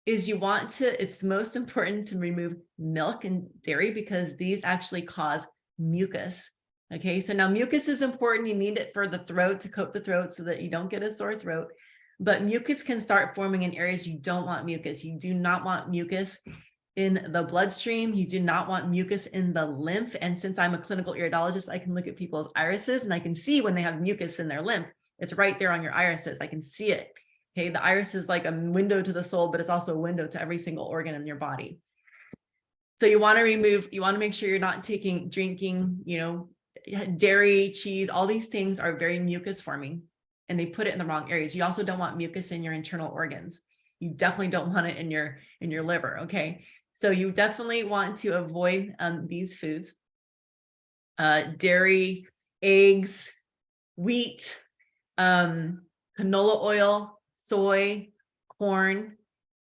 is it's most important to remove milk and dairy because these actually cause mucus. Okay, so now mucus is important. You need it for the throat to coat the throat so that you don't get a sore throat. But mucus can start forming in areas you don't want mucus. You do not want mucus in the bloodstream. You do not want mucus in the lymph. And since I'm a clinical iridologist, I can look at people's irises and I can see when they have mucus in their lymph. It's right there on your irises. I can see it. Okay, the iris is like a window to the soul, but it's also a window to every single organ in your body. So you want to make sure you're not drinking, dairy, cheese, all these things are very mucus forming and they put it in the wrong areas. You also don't want mucus in your internal organs. You definitely don't want it in your liver. Okay. So you definitely want to avoid these foods, dairy, eggs, wheat, canola oil, soy, corn,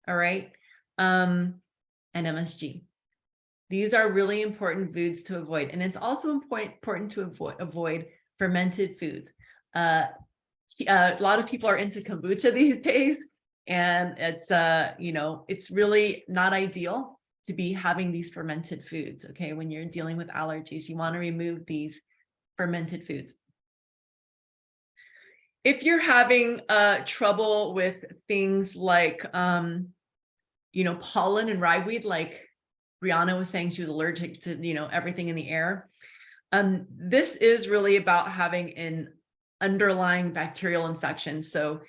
all right, and MSG. These are really important foods to avoid. And it's also important to avoid fermented foods. A lot of people are into kombucha these days, and it's really not ideal to be having these fermented foods, okay? When you're dealing with allergies, you want to remove these fermented foods. If you're having trouble with things like, pollen and ragweed, like Briana was saying she was allergic to, everything in the air. This is really about having an underlying bacterial infection. So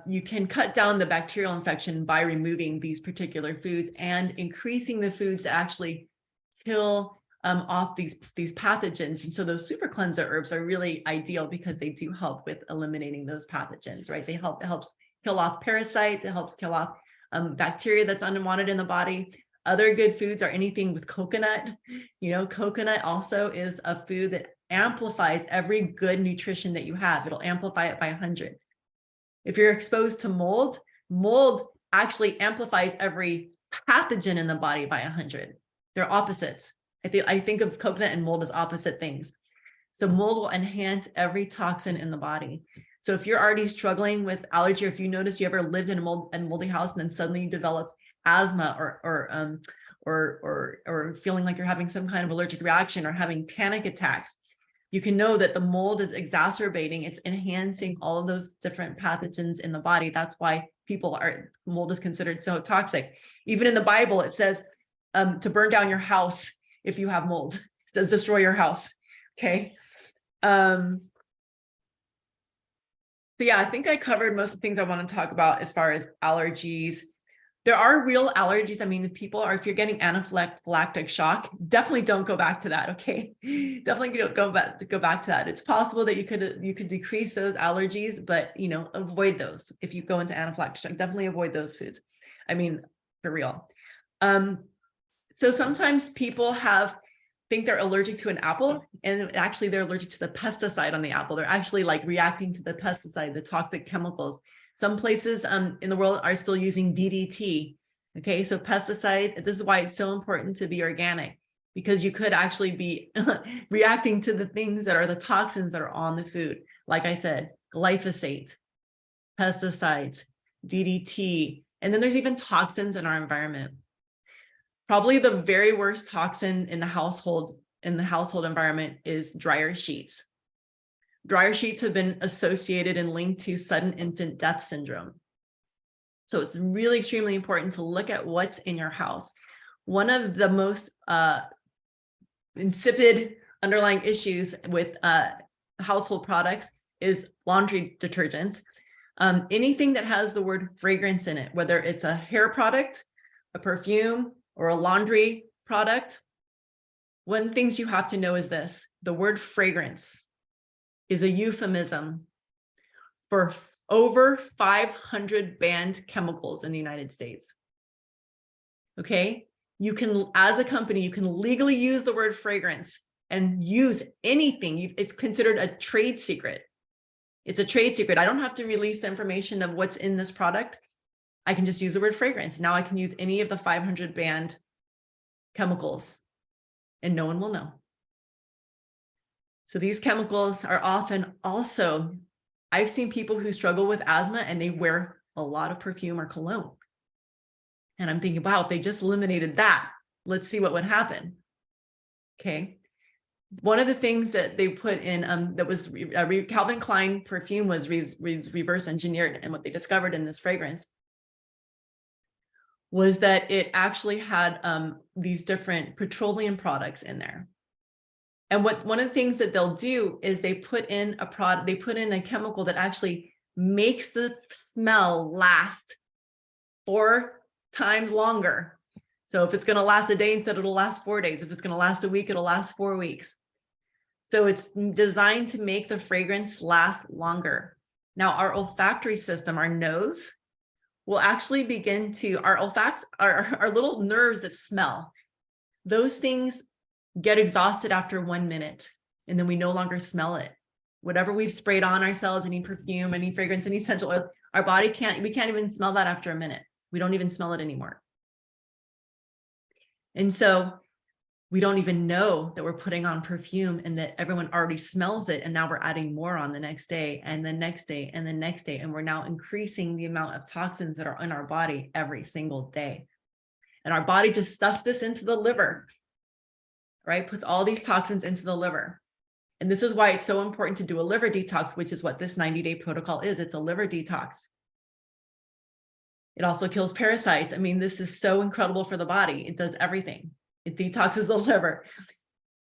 you can cut down the bacterial infection by removing these particular foods and increasing the foods that actually kill off these pathogens. And so those super cleanser herbs are really ideal because they do help with eliminating those pathogens, right? It helps kill off parasites. It helps kill off bacteria that's unwanted in the body. Other good foods are anything with coconut. Coconut also is a food that amplifies every good nutrition that you have. It'll amplify it by 100. If you're exposed to mold actually amplifies every pathogen in the body by 100. They're opposites. I think of coconut and mold as opposite things. So mold will enhance every toxin in the body. So if you're already struggling with allergy, or if you notice you ever lived in a moldy house and then suddenly you developed asthma or feeling like you're having some kind of allergic reaction or having panic attacks, you can know that the mold is exacerbating. It's enhancing all of those different pathogens in the body. That's why mold is considered so toxic. Even in the Bible, it says to burn down your house if you have mold. It says destroy your house. Okay. So yeah, I think I covered most of the things I want to talk about as far as allergies. There are real allergies. I mean, if you're getting anaphylactic shock, definitely don't go back to that. Okay, definitely don't go back to that. It's possible that you could decrease those allergies, but avoid those. If you go into anaphylactic shock, definitely avoid those foods. I mean, for real. So sometimes people think they're allergic to an apple, and actually they're allergic to the pesticide on the apple. They're actually like reacting to the pesticide, the toxic chemicals. Some places in the world are still using DDT. Okay, so pesticides, this is why it's so important to be organic, because you could actually be reacting to the things that are the toxins that are on the food. Like I said, glyphosate, pesticides, DDT, and then there's even toxins in our environment. Probably the very worst toxin in the household environment is dryer sheets. Dryer sheets have been associated and linked to sudden infant death syndrome. So it's really extremely important to look at what's in your house. One of the most insipid underlying issues with household products is laundry detergents. Anything that has the word fragrance in it, whether it's a hair product, a perfume, or a laundry product, one of the things you have to know is this: the word fragrance is a euphemism for over 500 banned chemicals in the United States. Okay, you can, as a company, you can legally use the word fragrance and use anything. It's considered a trade secret. It's a trade secret. I don't have to release the information of what's in this product. I can just use the word fragrance. Now I can use any of the 500 banned chemicals and no one will know. So these chemicals are often also, I've seen people who struggle with asthma and they wear a lot of perfume or cologne. And I'm thinking, wow, if they just eliminated that, let's see what would happen. Okay. One of the things that they put in that was Calvin Klein perfume was reverse engineered. And what they discovered in this fragrance was that it actually had these different petroleum products in there. And one of the things that they'll do is they put in a chemical that actually makes the smell last 4 times longer. So if it's going to last a day, instead it'll last 4 days. If it's going to last a week, it'll last 4 weeks. So it's designed to make the fragrance last longer. Now our olfactory system, our nose, will actually begin to, our little nerves that smell, those things get exhausted after 1 minute, and then we no longer smell it. Whatever we've sprayed on ourselves, any perfume, any fragrance, any essential oils, our body we can't even smell that after a minute. We don't even smell it anymore. And so we don't even know that we're putting on perfume and that everyone already smells it. And now we're adding more on the next day and the next day and the next day. And we're now increasing the amount of toxins that are in our body every single day. And our body just stuffs this into the liver, right? Puts all these toxins into the liver. And this is why it's so important to do a liver detox, which is what this 90-day protocol is. It's a liver detox. It also kills parasites. I mean, this is so incredible for the body. It does everything. It detoxes the liver.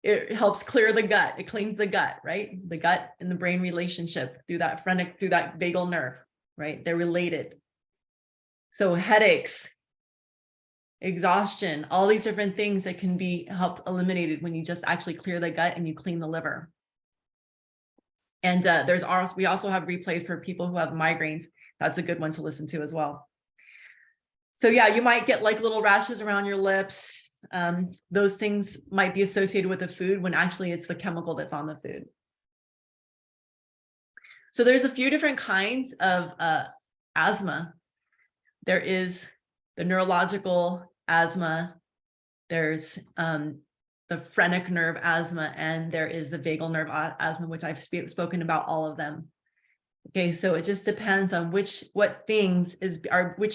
It helps clear the gut. It cleans the gut, right? The gut and the brain relationship through that vagal nerve, right? They're related. So headaches, exhaustion, all these different things that can be helped eliminated when you just actually clear the gut and you clean the liver. And we also have replays for people who have migraines. That's a good one to listen to as well. So yeah, you might get like little rashes around your lips. Those things might be associated with the food when actually it's the chemical that's on the food. So there's a few different kinds of asthma. There is the neurological asthma, there's the phrenic nerve asthma, and there is the vagal nerve asthma, which I've spoken about all of them. Okay, so it just depends on which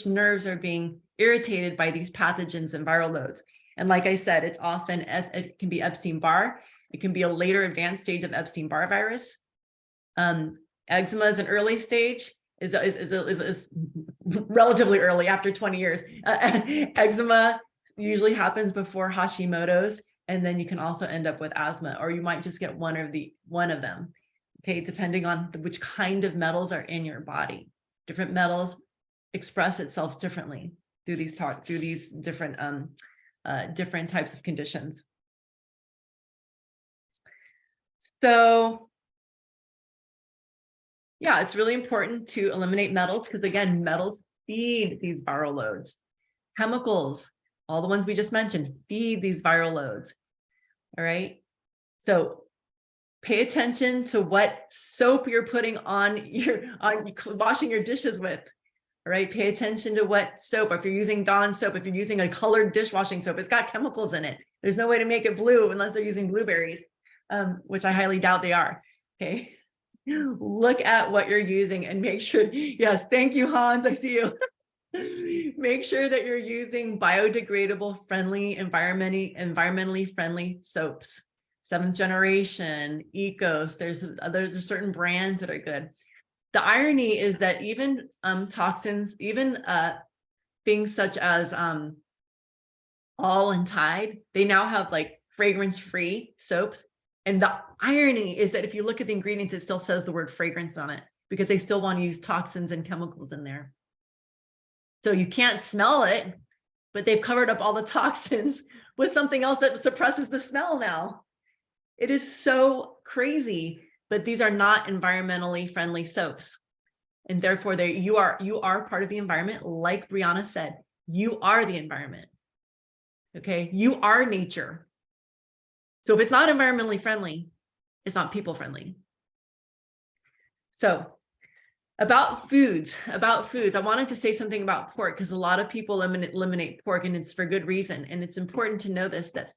nerves are being irritated by these pathogens and viral loads. And like I said, it can be Epstein-Barr. It can be a later advanced stage of Epstein-Barr virus. Eczema is an early stage, is relatively early after 20 years. Eczema usually happens before Hashimoto's, and then you can also end up with asthma, or you might just get one of them. Okay, depending on which kind of metals are in your body. Different metals express itself differently through these different different types of conditions. So yeah, it's really important to eliminate metals because again, metals feed these viral loads. Chemicals, all the ones we just mentioned, feed these viral loads. All right. So pay attention to what soap you're putting on washing your dishes with. All right. Pay attention to what soap. If you're using Dawn soap, if you're using a colored dishwashing soap, it's got chemicals in it. There's no way to make it blue unless they're using blueberries, which I highly doubt they are. Okay. Look at what you're using and make sure. Yes. Thank you, Hans. I see you. Make sure that you're using biodegradable, friendly, environmentally friendly soaps. 7th generation, Ecos, there's certain brands that are good. The irony is that even toxins, even things such as All and Tide, they now have like fragrance-free soaps. And the irony is that if you look at the ingredients, it still says the word fragrance on it because they still want to use toxins and chemicals in there. So you can't smell it, but they've covered up all the toxins with something else that suppresses the smell now. It is so crazy, but these are not environmentally friendly soaps. And therefore you are part of the environment. Like Briana said, you are the environment. Okay, you are nature. So if it's not environmentally friendly, it's not people friendly. So about foods, I wanted to say something about pork because a lot of people eliminate pork and it's for good reason. And it's important to know this, that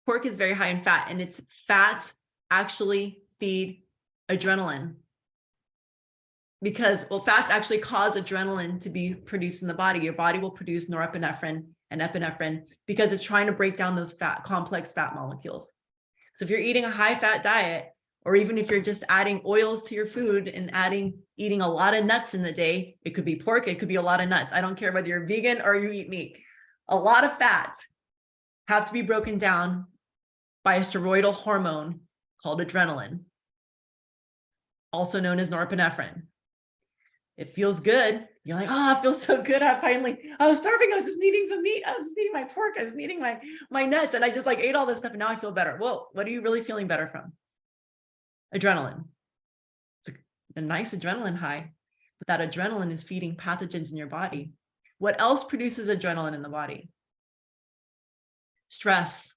pork is very high in fat and its fats actually feed adrenaline. because, well, fats actually cause adrenaline to be produced in the body. Your body will produce norepinephrine and epinephrine because it's trying to break down those complex fat molecules. So if you're eating a high fat diet, or even if you're just adding oils to your food and eating a lot of nuts in the day, it could be pork, it could be a lot of nuts. I don't care whether you're vegan or you eat meat. A lot of fats have to be broken down by a steroidal hormone called adrenaline, also known as norepinephrine. It feels good. You're like, oh, it feels so good. I was starving. I was just needing some meat. I was just needing my pork. I was needing my nuts. And I just like ate all this stuff. And now I feel better. Well, what are you really feeling better from? Adrenaline. It's a nice adrenaline high, but that adrenaline is feeding pathogens in your body. What else produces adrenaline in the body? Stress.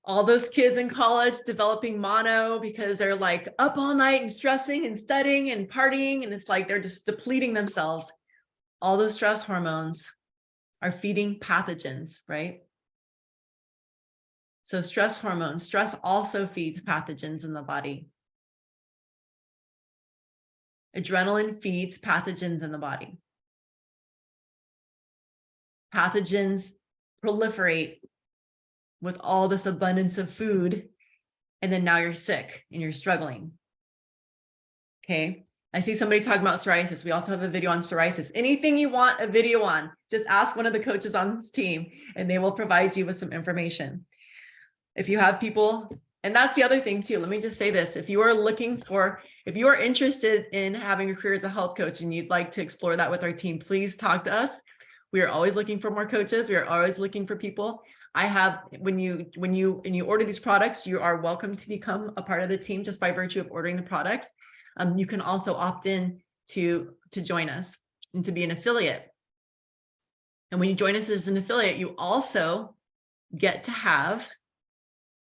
All those kids in college developing mono because they're like up all night and stressing and studying and partying. And it's like they're just depleting themselves. All those stress hormones are feeding pathogens, right? So stress hormones, stress also feeds pathogens in the body. Adrenaline feeds pathogens in the body. Pathogens proliferate with all this abundance of food, and then now you're sick and you're struggling. Okay, I see somebody talking about psoriasis. We also have a video on psoriasis. Anything you want a video on, just ask one of the coaches on this team and they will provide you with some information. If you have people, and that's the other thing too, let me just say this. If you are interested in having a career as a health coach and you'd like to explore that with our team, please talk to us. We are always looking for more coaches. We are always looking for people. I have, when you order these products, you are welcome to become a part of the team just by virtue of ordering the products. You can also opt in to join us and to be an affiliate. And when you join us as an affiliate, you also get to have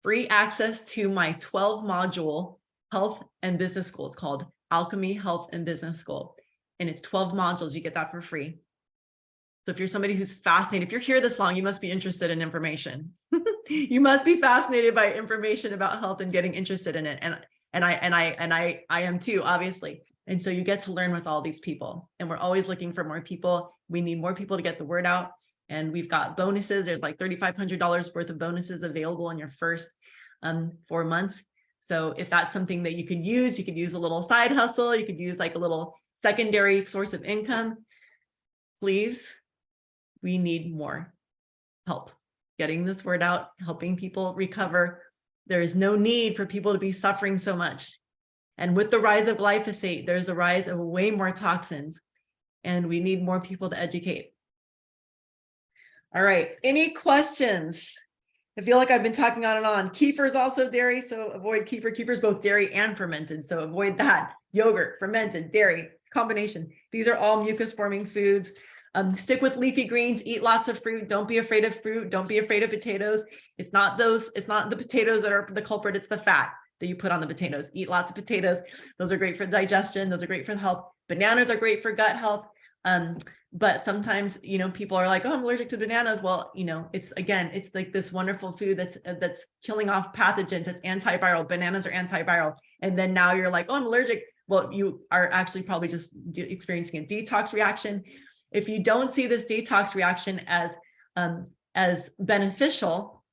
free access to my 12-module health and business school. It's called Alchemy Health and Business School. And it's 12 modules. You get that for free. So if you're somebody who's fascinated, if you're here this long, you must be interested in information. You must be fascinated by information about health and getting interested in it. And I am too, obviously. And so you get to learn with all these people. And we're always looking for more people. We need more people to get the word out. And we've got bonuses. There's like $3,500 worth of bonuses available in your first 4 months. So if that's something that you could use a little side hustle, you could use like a little secondary source of income. Please, we need more help getting this word out, helping people recover. There is no need for people to be suffering so much. And with the rise of glyphosate, there's a rise of way more toxins, and we need more people to educate. All right, any questions? I feel like I've been talking on and on. Kefir is also dairy, so avoid kefir. Kefir is both dairy and fermented, so avoid that. Yogurt, fermented, dairy, combination. These are all mucus-forming foods. Stick with leafy greens, eat lots of fruit. Don't be afraid of fruit. Don't be afraid of potatoes. It's not the potatoes that are the culprit. It's the fat that you put on the potatoes. Eat lots of potatoes. Those are great for digestion. Those are great for health. Bananas are great for gut health. But sometimes, people are like, oh, I'm allergic to bananas. Well, it's like this wonderful food that's killing off pathogens. It's antiviral. Bananas are antiviral. And then now you're like, oh, I'm allergic. Well, you are actually probably just experiencing a detox reaction. If you don't see this detox reaction as beneficial,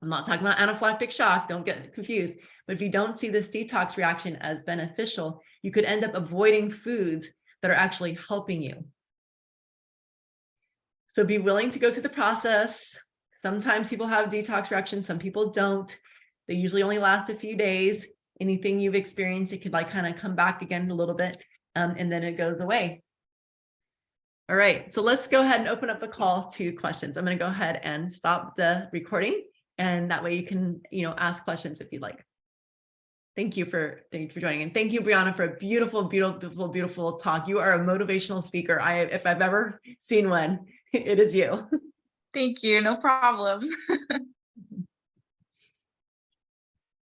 I'm not talking about anaphylactic shock, don't get confused, but if you don't see this detox reaction as beneficial, you could end up avoiding foods that are actually helping you. So be willing to go through the process. Sometimes people have detox reactions, some people don't. They usually only last a few days. Anything you've experienced, it could kind of come back again a little bit, and then it goes away. All right, so let's go ahead and open up the call to questions. I'm going to go ahead and stop the recording, and that way you can, ask questions if you'd like. Thank you for joining, and thank you, Briana, for a beautiful, beautiful, beautiful talk. You are a motivational speaker. If I've ever seen one, it is you. Thank you. No problem.